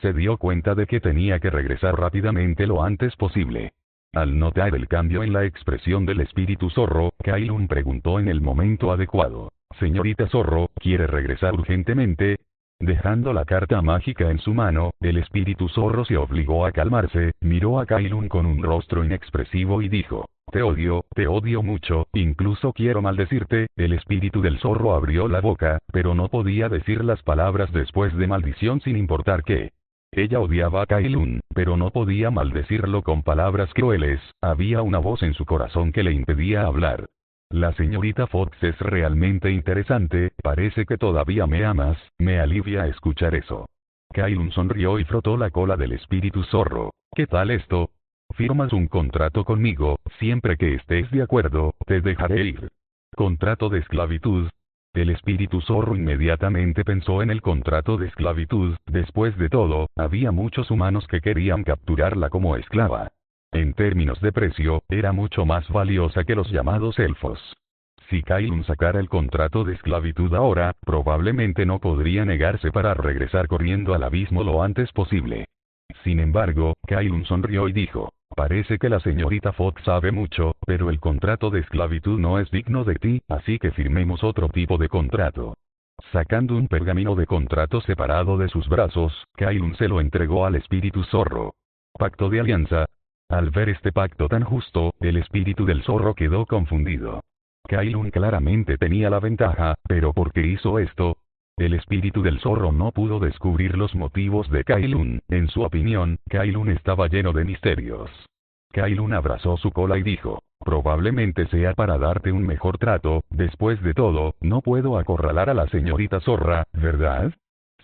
Speaker 2: Se dio cuenta de que tenía que regresar rápidamente lo antes posible. Al notar el cambio en la expresión del espíritu zorro, Kailun preguntó en el momento adecuado: «Señorita Zorro, ¿quiere regresar urgentemente?». Dejando la carta mágica en su mano, el espíritu zorro se obligó a calmarse, miró a Kailun con un rostro inexpresivo y dijo: te odio mucho, incluso quiero maldecirte». El espíritu del zorro abrió la boca, pero no podía decir las palabras después de maldición sin importar qué. Ella odiaba a Kailun, pero no podía maldecirlo con palabras crueles. Había una voz en su corazón que le impedía hablar. La señorita Fox es realmente interesante, parece que todavía me amas, me alivia escuchar eso. Kailun sonrió y frotó la cola del espíritu zorro. ¿Qué tal esto? Firmas un contrato conmigo, siempre que estés de acuerdo, te dejaré ir. ¿Contrato de esclavitud? El espíritu zorro inmediatamente pensó en el contrato de esclavitud. Después de todo, había muchos humanos que querían capturarla como esclava. En términos de precio, era mucho más valiosa que los llamados elfos. Si Kailun sacara el contrato de esclavitud ahora, probablemente no podría negarse para regresar corriendo al abismo lo antes posible. Sin embargo, Kailun sonrió y dijo: parece que la señorita Fox sabe mucho, pero el contrato de esclavitud no es digno de ti, así que firmemos otro tipo de contrato. Sacando un pergamino de contrato separado de sus brazos, Kailun se lo entregó al espíritu zorro. Pacto de alianza. Al ver este pacto tan justo, el espíritu del zorro quedó confundido. Kailun claramente tenía la ventaja, pero ¿por qué hizo esto? El espíritu del zorro no pudo descubrir los motivos de Kailun. En su opinión, Kailun estaba lleno de misterios. Kailun abrazó su cola y dijo: probablemente sea para darte un mejor trato. Después de todo, no puedo acorralar a la señorita zorra, ¿verdad?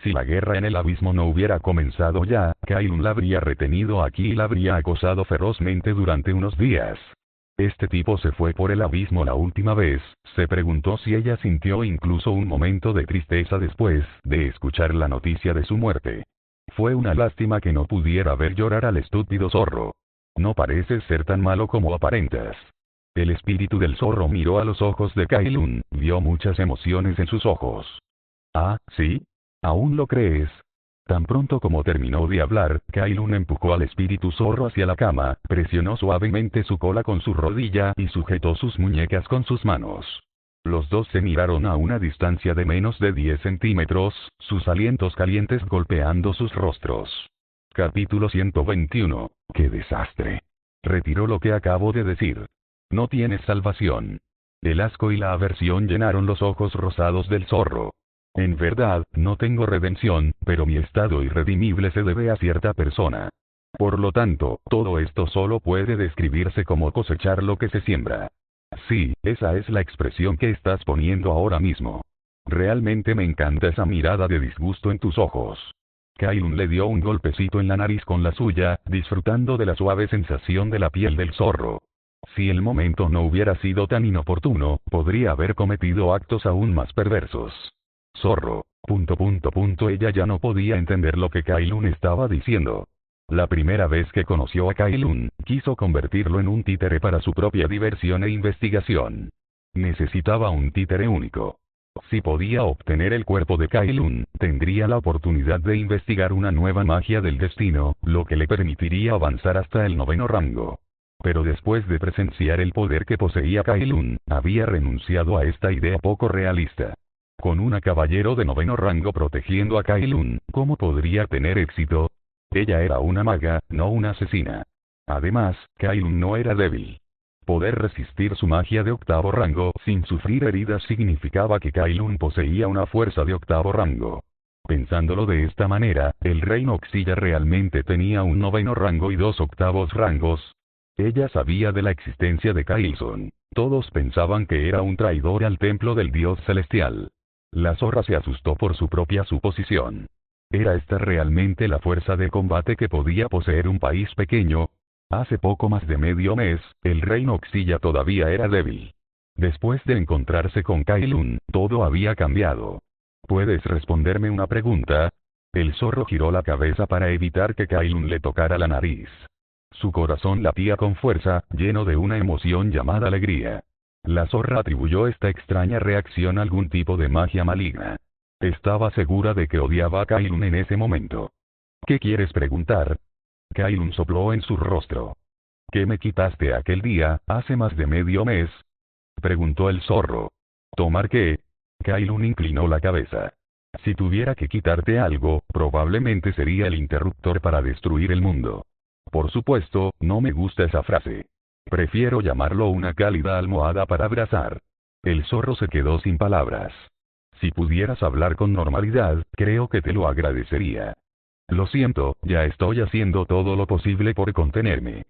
Speaker 2: Si la guerra en el abismo no hubiera comenzado ya, Kailun la habría retenido aquí y la habría acosado ferozmente durante unos días. Este tipo se fue por el abismo la última vez. Se preguntó si ella sintió incluso un momento de tristeza después de escuchar la noticia de su muerte. Fue una lástima que no pudiera ver llorar al estúpido zorro. No pareces ser tan malo como aparentas. El espíritu del zorro miró a los ojos de Kailun, vio muchas emociones en sus ojos. Ah, ¿sí? ¿Aún lo crees? Tan pronto como terminó de hablar, Kailun empujó al espíritu zorro hacia la cama, presionó suavemente su cola con su rodilla y sujetó sus muñecas con sus manos. Los dos se miraron a una distancia de menos de 10 centímetros, sus alientos calientes golpeando sus rostros. Capítulo 121. ¡Qué desastre! Retiró lo que acabo de decir. No tienes salvación. El asco y la aversión llenaron los ojos rosados del zorro. En verdad, no tengo redención, pero mi estado irredimible se debe a cierta persona. Por lo tanto, todo esto solo puede describirse como cosechar lo que se siembra. Sí, esa es la expresión que estás poniendo ahora mismo. Realmente me encanta esa mirada de disgusto en tus ojos. Kailun le dio un golpecito en la nariz con la suya, disfrutando de la suave sensación de la piel del zorro. Si el momento no hubiera sido tan inoportuno, podría haber cometido actos aún más perversos. Zorro. Ella ya no podía entender lo que Kailun estaba diciendo. La primera vez que conoció a Kailun, quiso convertirlo en un títere para su propia diversión e investigación. Necesitaba un títere único. Si podía obtener el cuerpo de Kailun, tendría la oportunidad de investigar una nueva magia del destino, lo que le permitiría avanzar hasta el 9º rango. Pero después de presenciar el poder que poseía Kailun, había renunciado a esta idea poco realista. Con una caballero de 9º rango protegiendo a Kailun, ¿cómo podría tener éxito? Ella era una maga, no una asesina. Además, Kailun no era débil. Poder resistir su magia de 8º rango sin sufrir heridas significaba que Kailun poseía una fuerza de 8º rango. Pensándolo de esta manera, el reino Oxilla realmente tenía un 9º rango y 2 8º rangos. Ella sabía de la existencia de Kailson. Todos pensaban que era un traidor al templo del dios celestial. La zorra se asustó por su propia suposición. ¿Era esta realmente la fuerza de combate que podía poseer un país pequeño? Hace poco más de medio mes, el reino Xilla todavía era débil. Después de encontrarse con Kailun, todo había cambiado. ¿Puedes responderme una pregunta? El zorro giró la cabeza para evitar que Kailun le tocara la nariz. Su corazón latía con fuerza, lleno de una emoción llamada alegría. La zorra atribuyó esta extraña reacción a algún tipo de magia maligna. Estaba segura de que odiaba a Kailun en ese momento. ¿Qué quieres preguntar? Kailun sopló en su rostro. ¿Qué me quitaste aquel día, hace más de medio mes? Preguntó el zorro. ¿Tomar qué? Kailun inclinó la cabeza. Si tuviera que quitarte algo, probablemente sería el interruptor para destruir el mundo. Por supuesto, no me gusta esa frase. Prefiero llamarlo una cálida almohada para abrazar. El zorro se quedó sin palabras. Si pudieras hablar con normalidad, creo que te lo agradecería. Lo siento, ya estoy haciendo todo lo posible por contenerme.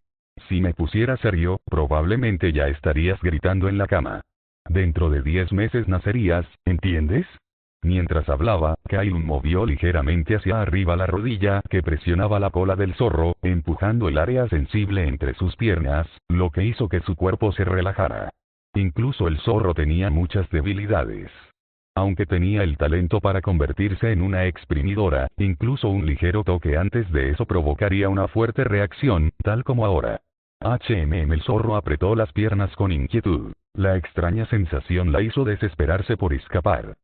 Speaker 2: Si me pusiera serio, probablemente ya estarías gritando en la cama. Dentro de 10 meses nacerías, ¿entiendes? Mientras hablaba, Kailun movió ligeramente hacia arriba la rodilla que presionaba la cola del zorro, empujando el área sensible entre sus piernas, lo que hizo que su cuerpo se relajara. Incluso el zorro tenía muchas debilidades. Aunque tenía el talento para convertirse en una exprimidora, incluso un ligero toque antes de eso provocaría una fuerte reacción, tal como ahora. El zorro apretó las piernas con inquietud. La extraña sensación la hizo desesperarse por escapar.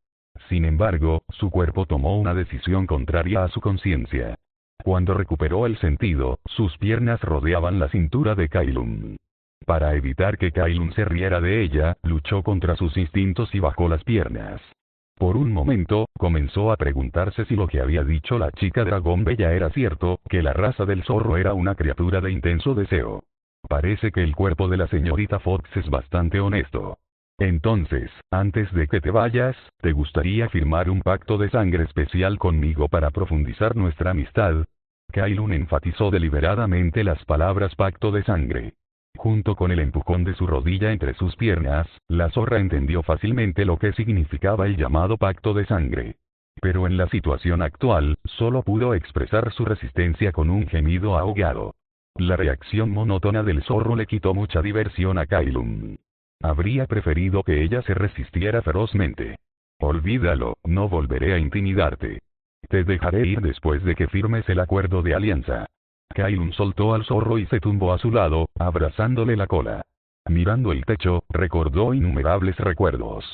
Speaker 2: Sin embargo, su cuerpo tomó una decisión contraria a su conciencia. Cuando recuperó el sentido, sus piernas rodeaban la cintura de Kailun. Para evitar que Kailun se riera de ella, luchó contra sus instintos y bajó las piernas. Por un momento, comenzó a preguntarse si lo que había dicho la chica dragón bella era cierto, que la raza del zorro era una criatura de intenso deseo. Parece que el cuerpo de la señorita Fox es bastante honesto. Entonces, antes de que te vayas, ¿te gustaría firmar un pacto de sangre especial conmigo para profundizar nuestra amistad? Kailun enfatizó deliberadamente las palabras pacto de sangre. Junto con el empujón de su rodilla entre sus piernas, la zorra entendió fácilmente lo que significaba el llamado pacto de sangre. Pero en la situación actual, solo pudo expresar su resistencia con un gemido ahogado. La reacción monótona del zorro le quitó mucha diversión a Kailun. Habría preferido que ella se resistiera ferozmente. Olvídalo, no volveré a intimidarte. Te dejaré ir después de que firmes el acuerdo de alianza. Kailun soltó al zorro y se tumbó a su lado, abrazándole la cola. Mirando el techo, recordó innumerables recuerdos.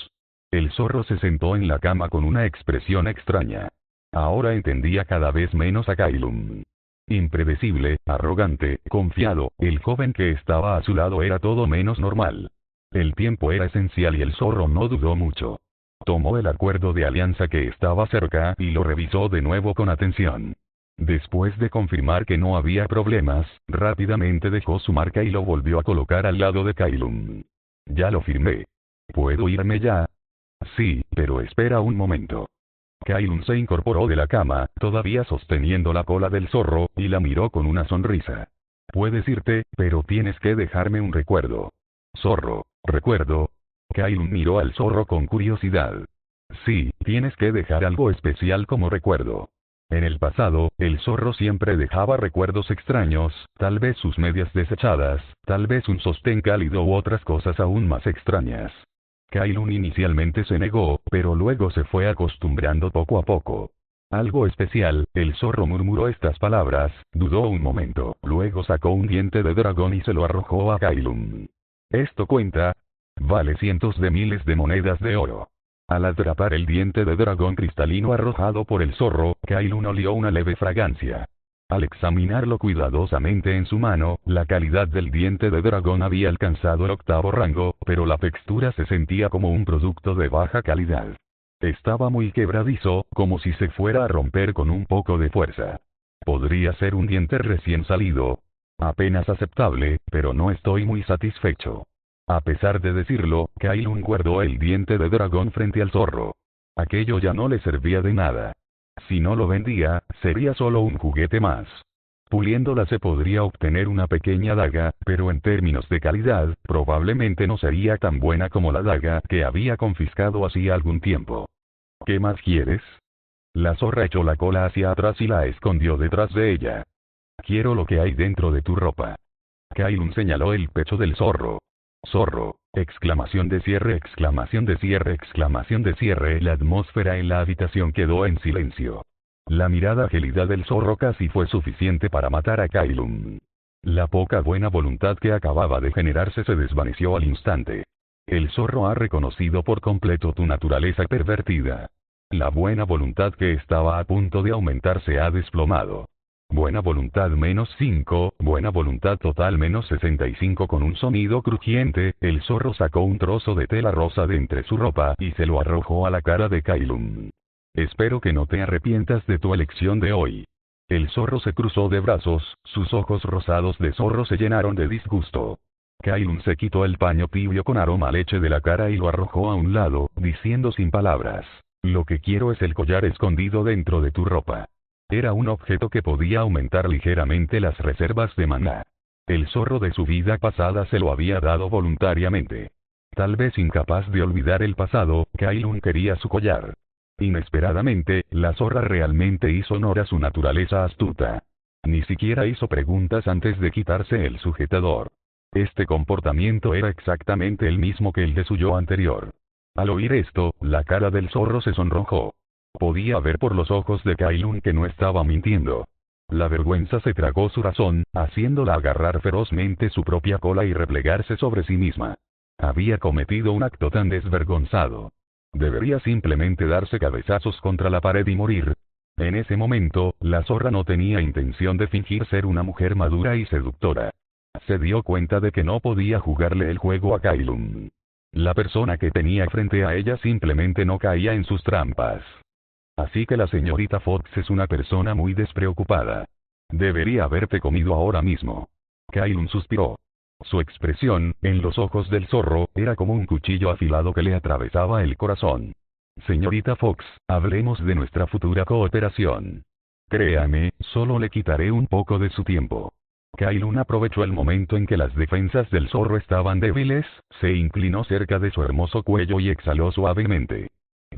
Speaker 2: El zorro se sentó en la cama con una expresión extraña. Ahora entendía cada vez menos a Kailun. Impredecible, arrogante, confiado, el joven que estaba a su lado era todo menos normal. El tiempo era esencial y el zorro no dudó mucho. Tomó el acuerdo de alianza que estaba cerca y lo revisó de nuevo con atención. Después de confirmar que no había problemas, rápidamente dejó su marca y lo volvió a colocar al lado de Kailun. Ya lo firmé. ¿Puedo irme ya? Sí, pero espera un momento. Kailun se incorporó de la cama, todavía sosteniendo la cola del zorro, y la miró con una sonrisa. Puedes irte, pero tienes que dejarme un recuerdo. Zorro, ¿recuerdo? Kailun miró al zorro con curiosidad. Sí, tienes que dejar algo especial como recuerdo. En el pasado, el zorro siempre dejaba recuerdos extraños, tal vez sus medias desechadas, tal vez un sostén cálido u otras cosas aún más extrañas. Kailun inicialmente se negó, pero luego se fue acostumbrando poco a poco. Algo especial, el zorro murmuró estas palabras, dudó un momento, luego sacó un diente de dragón y se lo arrojó a Kailun. ¿Esto cuenta? Vale cientos de miles de monedas de oro. Al atrapar el diente de dragón cristalino arrojado por el zorro, Kailun olió una leve fragancia. Al examinarlo cuidadosamente en su mano, la calidad del diente de dragón había alcanzado el 8º rango, pero la textura se sentía como un producto de baja calidad. Estaba muy quebradizo, como si se fuera a romper con un poco de fuerza. Podría ser un diente recién salido. Apenas aceptable, pero no estoy muy satisfecho. A pesar de decirlo, Kailun guardó el diente de dragón frente al zorro. Aquello ya no le servía de nada. Si no lo vendía, sería solo un juguete más. Puliéndola se podría obtener una pequeña daga, pero en términos de calidad, probablemente no sería tan buena como la daga que había confiscado hacía algún tiempo. ¿Qué más quieres? La zorra echó la cola hacia atrás y la escondió detrás de ella. Quiero lo que hay dentro de tu ropa. Kailun señaló el pecho del zorro. Zorro, exclamación de cierre, exclamación de cierre, exclamación de cierre. La atmósfera en la habitación quedó en silencio. La mirada gélida del zorro casi fue suficiente para matar a Kailun. La poca buena voluntad que acababa de generarse se desvaneció al instante. El zorro ha reconocido por completo tu naturaleza pervertida. La buena voluntad que estaba a punto de aumentar se ha desplomado. Buena voluntad -5, buena voluntad total -65. Con un sonido crujiente, el zorro sacó un trozo de tela rosa de entre su ropa y se lo arrojó a la cara de Kailun. Espero que no te arrepientas de tu elección de hoy. El zorro se cruzó de brazos, sus ojos rosados de zorro se llenaron de disgusto. Kailun se quitó el paño tibio con aroma a leche de la cara y lo arrojó a un lado, diciendo sin palabras: lo que quiero es el collar escondido dentro de tu ropa. Era un objeto que podía aumentar ligeramente las reservas de maná. El zorro de su vida pasada se lo había dado voluntariamente. Tal vez incapaz de olvidar el pasado, Kailun quería su collar. Inesperadamente, la zorra realmente hizo honor a su naturaleza astuta. Ni siquiera hizo preguntas antes de quitarse el sujetador. Este comportamiento era exactamente el mismo que el de su yo anterior. Al oír esto, la cara del zorro se sonrojó. Podía ver por los ojos de Kailun que no estaba mintiendo. La vergüenza se tragó su razón, haciéndola agarrar ferozmente su propia cola y replegarse sobre sí misma. Había cometido un acto tan desvergonzado. Debería simplemente darse cabezazos contra la pared y morir. En ese momento, la zorra no tenía intención de fingir ser una mujer madura y seductora. Se dio cuenta de que no podía jugarle el juego a Kailun. La persona que tenía frente a ella simplemente no caía en sus trampas. Así que la señorita Fox es una persona muy despreocupada. Debería haberte comido ahora mismo. Kailun suspiró. Su expresión, en los ojos del zorro, era como un cuchillo afilado que le atravesaba el corazón. Señorita Fox, hablemos de nuestra futura cooperación. Créame, solo le quitaré un poco de su tiempo. Kailun aprovechó el momento en que las defensas del zorro estaban débiles, se inclinó cerca de su hermoso cuello y exhaló suavemente.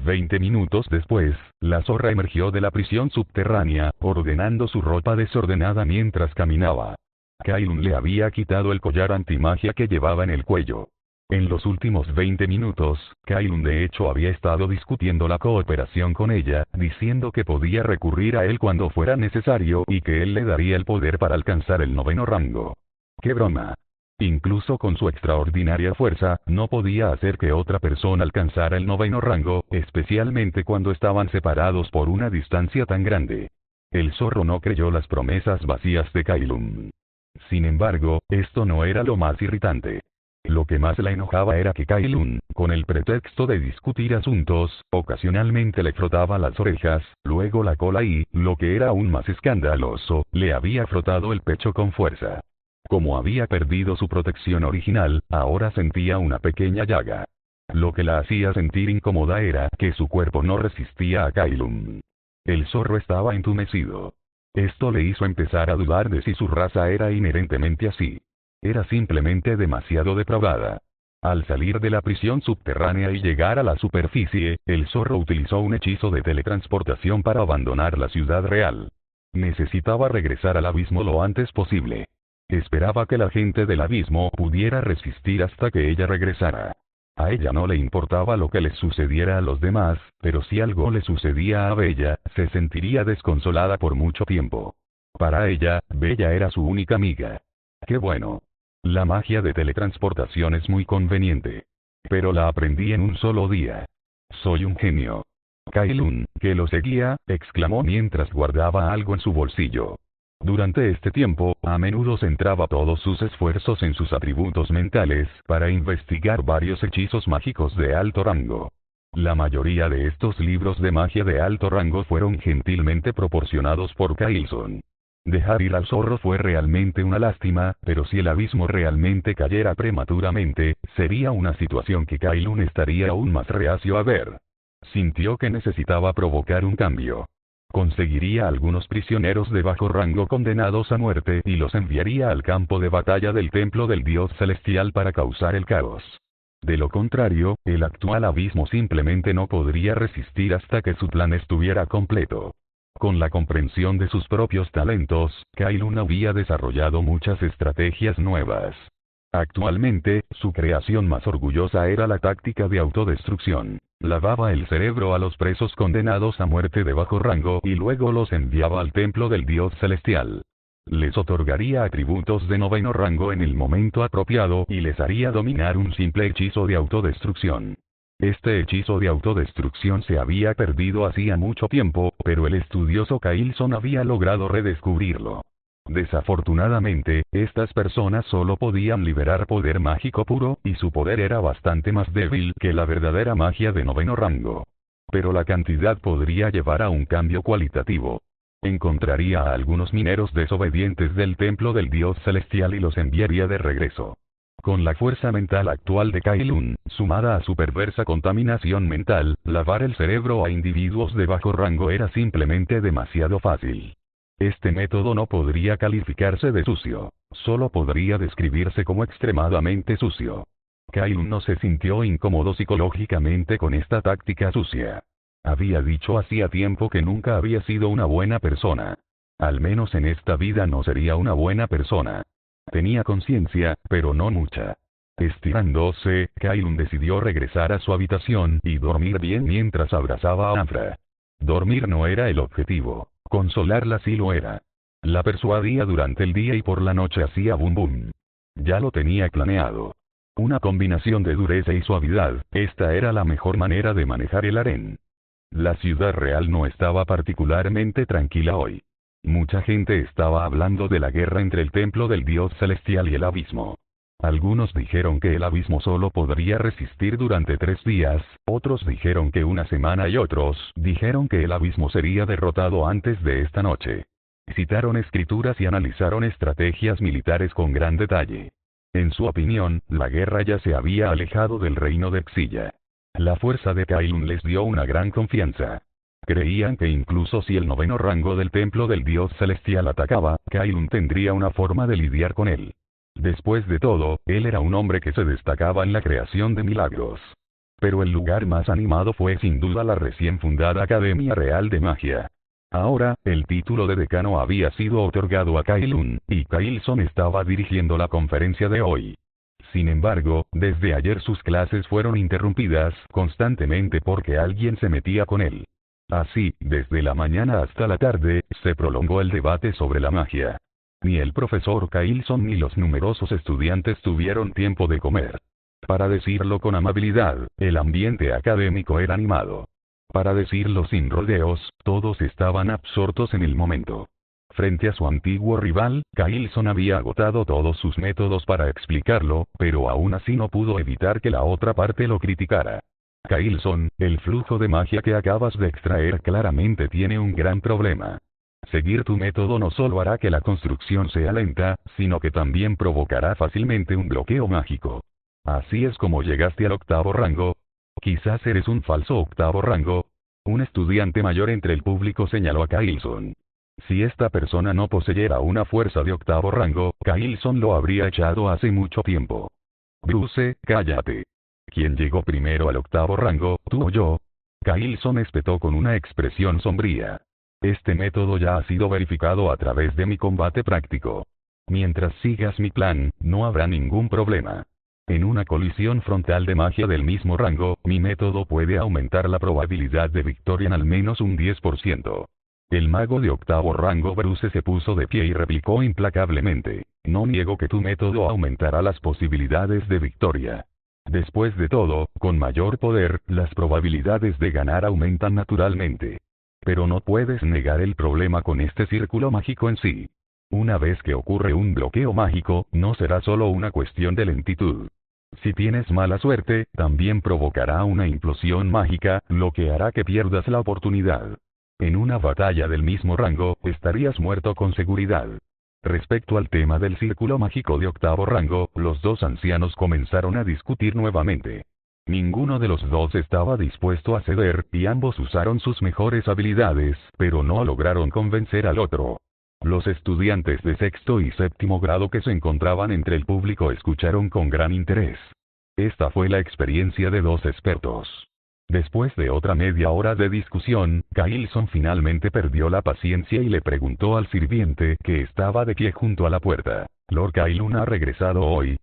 Speaker 2: 20 minutos después, la zorra emergió de la prisión subterránea, ordenando su ropa desordenada mientras caminaba. Kailun le había quitado el collar antimagia que llevaba en el cuello. En los últimos 20 minutos, Kailun de hecho había estado discutiendo la cooperación con ella, diciendo que podía recurrir a él cuando fuera necesario y que él le daría el poder para alcanzar el 9º rango. ¡Qué broma! Incluso con su extraordinaria fuerza, no podía hacer que otra persona alcanzara el 9º rango, especialmente cuando estaban separados por una distancia tan grande. El zorro no creyó las promesas vacías de Kailun. Sin embargo, esto no era lo más irritante. Lo que más la enojaba era que Kailun, con el pretexto de discutir asuntos, ocasionalmente le frotaba las orejas, luego la cola y, lo que era aún más escandaloso, le había frotado el pecho con fuerza. Como había perdido su protección original, ahora sentía una pequeña llaga. Lo que la hacía sentir incómoda era que su cuerpo no resistía a Kailun. El zorro estaba entumecido. Esto le hizo empezar a dudar de si su raza era inherentemente así. Era simplemente demasiado depravada. Al salir de la prisión subterránea y llegar a la superficie, el zorro utilizó un hechizo de teletransportación para abandonar la ciudad real. Necesitaba regresar al abismo lo antes posible. Esperaba que la gente del abismo pudiera resistir hasta que ella regresara. A ella no le importaba lo que les sucediera a los demás, pero si algo le sucedía a Bella, se sentiría desconsolada por mucho tiempo. Para ella, Bella era su única amiga. ¡Qué bueno! La magia de teletransportación es muy conveniente. Pero la aprendí en un solo día. Soy un genio. Kailun, que lo seguía, exclamó mientras guardaba algo en su bolsillo. Durante este tiempo, a menudo centraba todos sus esfuerzos en sus atributos mentales, para investigar varios hechizos mágicos de alto rango. La mayoría de estos libros de magia de alto rango fueron gentilmente proporcionados por Kailson. Dejar ir al zorro fue realmente una lástima, pero si el abismo realmente cayera prematuramente, sería una situación que Kailun estaría aún más reacio a ver. Sintió que necesitaba provocar un cambio. Conseguiría algunos prisioneros de bajo rango condenados a muerte y los enviaría al campo de batalla del templo del dios celestial para causar el caos. De lo contrario, el actual abismo simplemente no podría resistir hasta que su plan estuviera completo. Con la comprensión de sus propios talentos, Kailun había desarrollado muchas estrategias nuevas. Actualmente, su creación más orgullosa era la táctica de autodestrucción. Lavaba el cerebro a los presos condenados a muerte de bajo rango y luego los enviaba al templo del dios celestial. Les otorgaría atributos de 9º rango en el momento apropiado y les haría dominar un simple hechizo de autodestrucción. Este hechizo de autodestrucción se había perdido hacía mucho tiempo, pero el estudioso Kailson había logrado redescubrirlo. Desafortunadamente, estas personas solo podían liberar poder mágico puro, y su poder era bastante más débil que la verdadera magia de 9º rango. Pero la cantidad podría llevar a un cambio cualitativo. Encontraría a algunos mineros desobedientes del templo del dios celestial y los enviaría de regreso. Con la fuerza mental actual de Kailun, sumada a su perversa contaminación mental, lavar el cerebro a individuos de bajo rango era simplemente demasiado fácil. Este método no podría calificarse de sucio, solo podría describirse como extremadamente sucio. Kailun no se sintió incómodo psicológicamente con esta táctica sucia. Había dicho hacía tiempo que nunca había sido una buena persona. Al menos en esta vida no sería una buena persona. Tenía conciencia, pero no mucha. Estirándose, Kailun decidió regresar a su habitación y dormir bien mientras abrazaba a Afra. Dormir no era el objetivo, consolarla sí lo era. La persuadía durante el día y por la noche hacía bum bum. Ya lo tenía planeado. Una combinación de dureza y suavidad, esta era la mejor manera de manejar el harén. La ciudad real no estaba particularmente tranquila hoy. Mucha gente estaba hablando de la guerra entre el templo del dios celestial y el abismo. Algunos dijeron que el abismo solo podría resistir durante 3 días, otros dijeron que una semana y otros dijeron que el abismo sería derrotado antes de esta noche. Citaron escrituras y analizaron estrategias militares con gran detalle. En su opinión, la guerra ya se había alejado del reino de Xilla. La fuerza de Kailun les dio una gran confianza. Creían que incluso si el 9º rango del templo del dios celestial atacaba, Kailun tendría una forma de lidiar con él. Después de todo, él era un hombre que se destacaba en la creación de milagros. Pero el lugar más animado fue sin duda la recién fundada Academia Real de Magia. Ahora, el título de decano había sido otorgado a Kailun, y Kailson estaba dirigiendo la conferencia de hoy. Sin embargo, desde ayer sus clases fueron interrumpidas constantemente porque alguien se metía con él. Así, desde la mañana hasta la tarde, se prolongó el debate sobre la magia. Ni el profesor Kailson ni los numerosos estudiantes tuvieron tiempo de comer. Para decirlo con amabilidad, el ambiente académico era animado. Para decirlo sin rodeos, todos estaban absortos en el momento. Frente a su antiguo rival, Kailson había agotado todos sus métodos para explicarlo, pero aún así no pudo evitar que la otra parte lo criticara. Kailson, el flujo de magia que acabas de extraer claramente tiene un gran problema. Seguir tu método no solo hará que la construcción sea lenta, sino que también provocará fácilmente un bloqueo mágico. Así es como llegaste al 8º rango. Quizás eres un falso 8º rango. Un estudiante mayor entre el público señaló a Kailson. Si esta persona no poseyera una fuerza de 8º rango, Kailson lo habría echado hace mucho tiempo. Bruce, cállate. ¿Quién llegó primero al 8º rango, tú o yo? Kailson espetó con una expresión sombría. Este método ya ha sido verificado a través de mi combate práctico. Mientras sigas mi plan, no habrá ningún problema. En una colisión frontal de magia del mismo rango, mi método puede aumentar la probabilidad de victoria en al menos un 10%. El mago de 8º rango Bruce se puso de pie y replicó implacablemente. No niego que tu método aumentará las posibilidades de victoria. Después de todo, con mayor poder, las probabilidades de ganar aumentan naturalmente. Pero no puedes negar el problema con este círculo mágico en sí. Una vez que ocurre un bloqueo mágico, no será solo una cuestión de lentitud. Si tienes mala suerte, también provocará una implosión mágica, lo que hará que pierdas la oportunidad. En una batalla del mismo rango, estarías muerto con seguridad. Respecto al tema del círculo mágico de 8º rango, los dos ancianos comenzaron a discutir nuevamente. Ninguno de los dos estaba dispuesto a ceder, y ambos usaron sus mejores habilidades, pero no lograron convencer al otro. Los estudiantes de sexto y séptimo grado que se encontraban entre el público escucharon con gran interés. Esta fue la experiencia de dos expertos. Después de otra media hora de discusión, Kailson finalmente perdió la paciencia y le preguntó al sirviente que estaba de pie junto a la puerta: ¿Lord Kailun ha regresado hoy?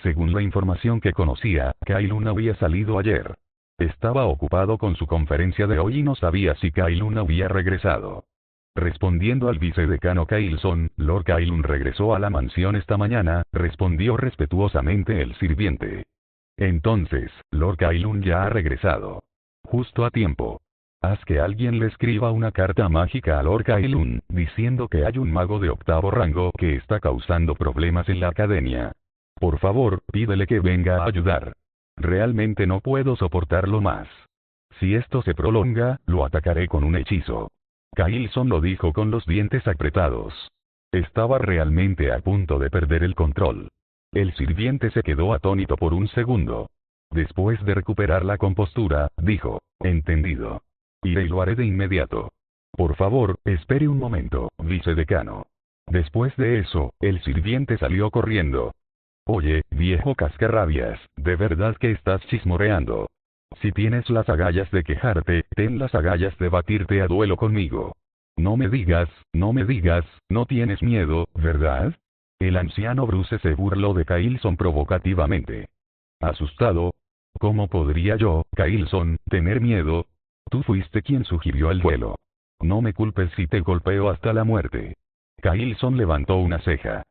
Speaker 2: Según la información que conocía, Kailun había salido ayer. Estaba ocupado con su conferencia de hoy y no sabía si Kailun había regresado. Respondiendo al vicedecano Kailson, Lord Kailun regresó a la mansión esta mañana, respondió respetuosamente el sirviente. Entonces, Lord Kailun ya ha regresado. Justo a tiempo. Haz que alguien le escriba una carta mágica a Lord Kailun, diciendo que hay un mago de octavo rango que está causando problemas en la academia. Por favor, pídele que venga a ayudar. Realmente no puedo soportarlo más. Si esto se prolonga, lo atacaré con un hechizo. Kailson lo dijo con los dientes apretados. Estaba realmente a punto de perder el control. El sirviente se quedó atónito por un segundo. Después de recuperar la compostura, dijo: entendido. Iré y lo haré de inmediato. Por favor, espere un momento, vicedecano. Después de eso, el sirviente salió corriendo. Oye, viejo cascarrabias, ¿de verdad que estás chismoreando? Si tienes las agallas de quejarte, ten las agallas de batirte a duelo conmigo. No me digas, no tienes miedo, ¿verdad? El anciano Bruce se burló de Kailson provocativamente. Asustado. ¿Cómo podría yo, Kailson, tener miedo? Tú fuiste quien sugirió el duelo. No me culpes si te golpeo hasta la muerte. Kailson levantó una ceja.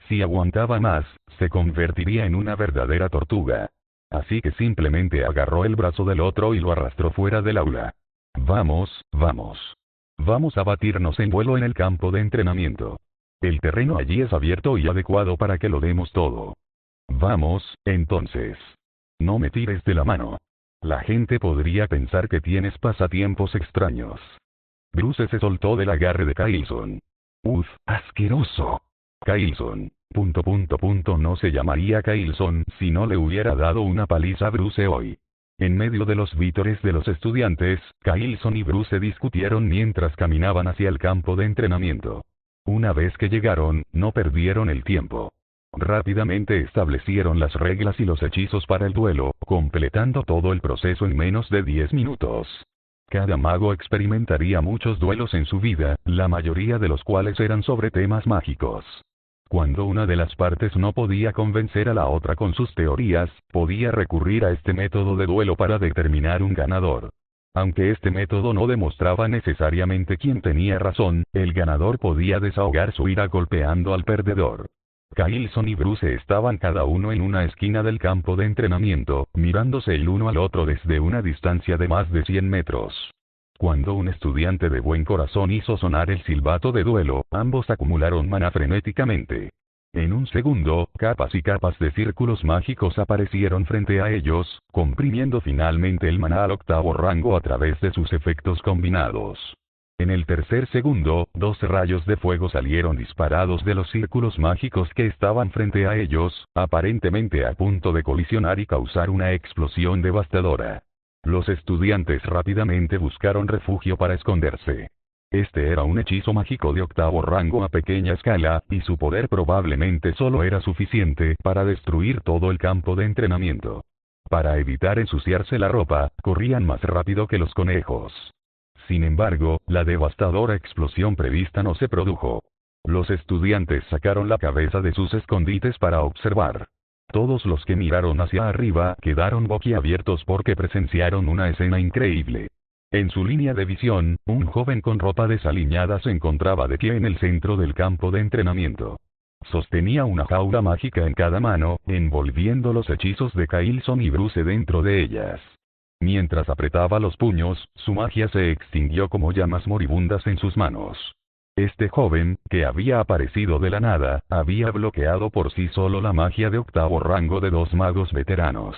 Speaker 2: Si aguantaba más, se convertiría en una verdadera tortuga. Así que simplemente agarró el brazo del otro y lo arrastró fuera del aula. Vamos, vamos. Vamos a batirnos en duelo en el campo de entrenamiento. El terreno allí es abierto y adecuado para que lo demos todo. Vamos, entonces. No me tires de la mano. La gente podría pensar que tienes pasatiempos extraños. Bruce se soltó del agarre de Kailson. Uf, asqueroso. Kailson. No se llamaría Kailson si no le hubiera dado una paliza a Bruce hoy. En medio de los vítores de los estudiantes, Kailson y Bruce discutieron mientras caminaban hacia el campo de entrenamiento. Una vez que llegaron, no perdieron el tiempo. Rápidamente establecieron las reglas y los hechizos para el duelo, completando todo el proceso en menos de 10 minutos. Cada mago experimentaría muchos duelos en su vida, la mayoría de los cuales eran sobre temas mágicos. Cuando una de las partes no podía convencer a la otra con sus teorías, podía recurrir a este método de duelo para determinar un ganador. Aunque este método no demostraba necesariamente quién tenía razón, el ganador podía desahogar su ira golpeando al perdedor. Kailson y Bruce estaban cada uno en una esquina del campo de entrenamiento, mirándose el uno al otro desde una distancia de más de 100 metros. Cuando un estudiante de buen corazón hizo sonar el silbato de duelo, ambos acumularon maná frenéticamente. En un segundo, capas y capas de círculos mágicos aparecieron frente a ellos, comprimiendo finalmente el maná al octavo rango a través de sus efectos combinados. En el tercer segundo, 2 rayos de fuego salieron disparados de los círculos mágicos que estaban frente a ellos, aparentemente a punto de colisionar y causar una explosión devastadora. Los estudiantes rápidamente buscaron refugio para esconderse. Este era un hechizo mágico de octavo rango a pequeña escala, y su poder probablemente solo era suficiente para destruir todo el campo de entrenamiento. Para evitar ensuciarse la ropa, corrían más rápido que los conejos. Sin embargo, la devastadora explosión prevista no se produjo. Los estudiantes sacaron la cabeza de sus escondites para observar. Todos los que miraron hacia arriba quedaron boquiabiertos porque presenciaron una escena increíble. En su línea de visión, un joven con ropa desaliñada se encontraba de pie en el centro del campo de entrenamiento. Sostenía una jaula mágica en cada mano, envolviendo los hechizos de Kailson y Bruce dentro de ellas. Mientras apretaba los puños, su magia se extinguió como llamas moribundas en sus manos. Este joven, que había aparecido de la nada, había bloqueado por sí solo la magia de octavo rango de 2 magos veteranos.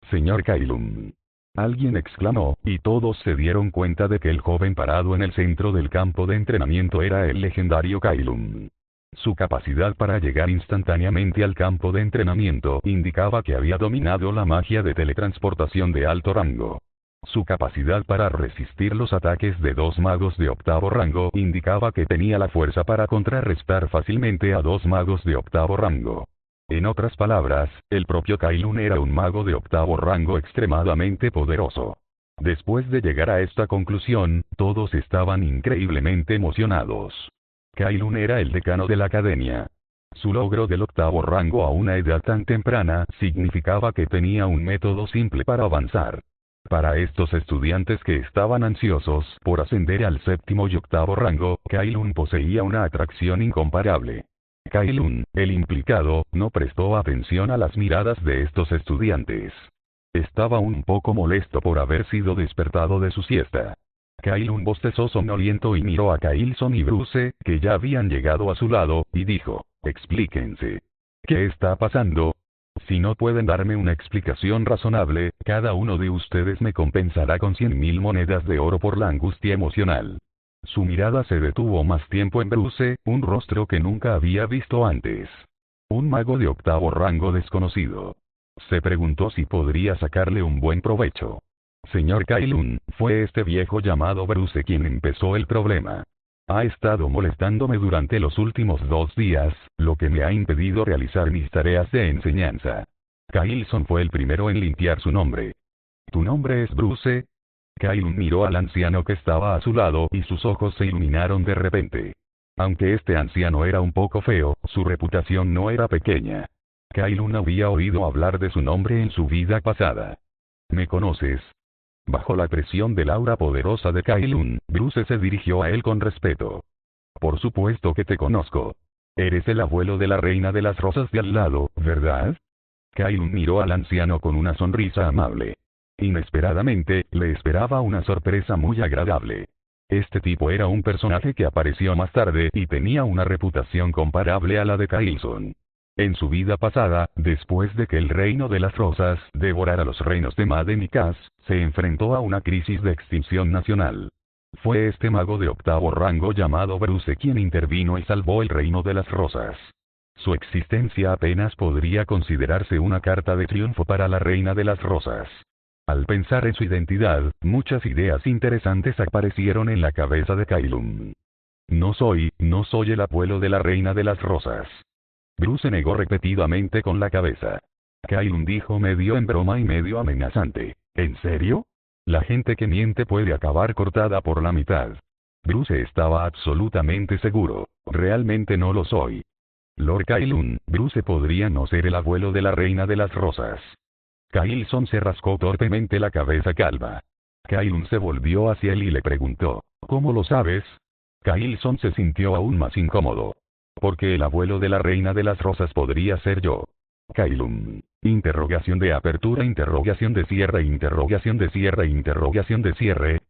Speaker 2: Señor Kailun. Alguien exclamó, y todos se dieron cuenta de que el joven parado en el centro del campo de entrenamiento era el legendario Kailun. Su capacidad para llegar instantáneamente al campo de entrenamiento indicaba que había dominado la magia de teletransportación de alto rango. Su capacidad para resistir los ataques de 2 magos de octavo rango indicaba que tenía la fuerza para contrarrestar fácilmente a 2 magos de octavo rango. En otras palabras, el propio Kailun era un mago de octavo rango extremadamente poderoso. Después de llegar a esta conclusión, todos estaban increíblemente emocionados. Kailun era el decano de la academia. Su logro del octavo rango a una edad tan temprana significaba que tenía un método simple para avanzar. Para estos estudiantes que estaban ansiosos por ascender al séptimo y octavo rango, Kailun poseía una atracción incomparable. Kailun, el implicado, no prestó atención a las miradas de estos estudiantes. Estaba un poco molesto por haber sido despertado de su siesta. Kailun bostezó somnoliento y miró a Kailson y Bruce, que ya habían llegado a su lado, y dijo, explíquense. ¿Qué está pasando? Si no pueden darme una explicación razonable, cada uno de ustedes me compensará con 100.000 monedas de oro por la angustia emocional. Su mirada se detuvo más tiempo en Bruce, un rostro que nunca había visto antes. Un mago de octavo rango desconocido. Se preguntó si podría sacarle un buen provecho. Señor Kailun, fue este viejo llamado Bruce quien empezó el problema. Ha estado molestándome durante los últimos 2 días, lo que me ha impedido realizar mis tareas de enseñanza. Kailson fue el primero en limpiar su nombre. ¿Tu nombre es Bruce? Kailun miró al anciano que estaba a su lado y sus ojos se iluminaron de repente. Aunque este anciano era un poco feo, su reputación no era pequeña. Kailun había oído hablar de su nombre en su vida pasada. ¿Me conoces? Bajo la presión del aura poderosa de Kailun, Bruce se dirigió a él con respeto. Por supuesto que te conozco. Eres el abuelo de la reina de las rosas de al lado, ¿verdad? Kailun miró al anciano con una sonrisa amable. Inesperadamente, le esperaba una sorpresa muy agradable. Este tipo era un personaje que apareció más tarde y tenía una reputación comparable a la de Kailson. En su vida pasada, después de que el reino de las rosas devorara los reinos de Maden y Kaz, se enfrentó a una crisis de extinción nacional. Fue este mago de octavo rango llamado Bruce quien intervino y salvó el reino de las rosas. Su existencia apenas podría considerarse una carta de triunfo para la reina de las rosas. Al pensar en su identidad, muchas ideas interesantes aparecieron en la cabeza de Kailun. No soy el abuelo de la reina de las rosas. Bruce negó repetidamente con la cabeza. Kailun dijo medio en broma y medio amenazante. ¿En serio? La gente que miente puede acabar cortada por la mitad. Bruce estaba absolutamente seguro. Realmente no lo soy. Lord Kailun, Bruce podría no ser el abuelo de la reina de las rosas. Kailson se rascó torpemente la cabeza calva. Kailun se volvió hacia él y le preguntó, ¿cómo lo sabes? Kailson se sintió aún más incómodo. Porque el abuelo de la reina de las rosas podría ser yo. Kailun. Interrogación de apertura, interrogación de cierre, interrogación de cierre, interrogación de cierre.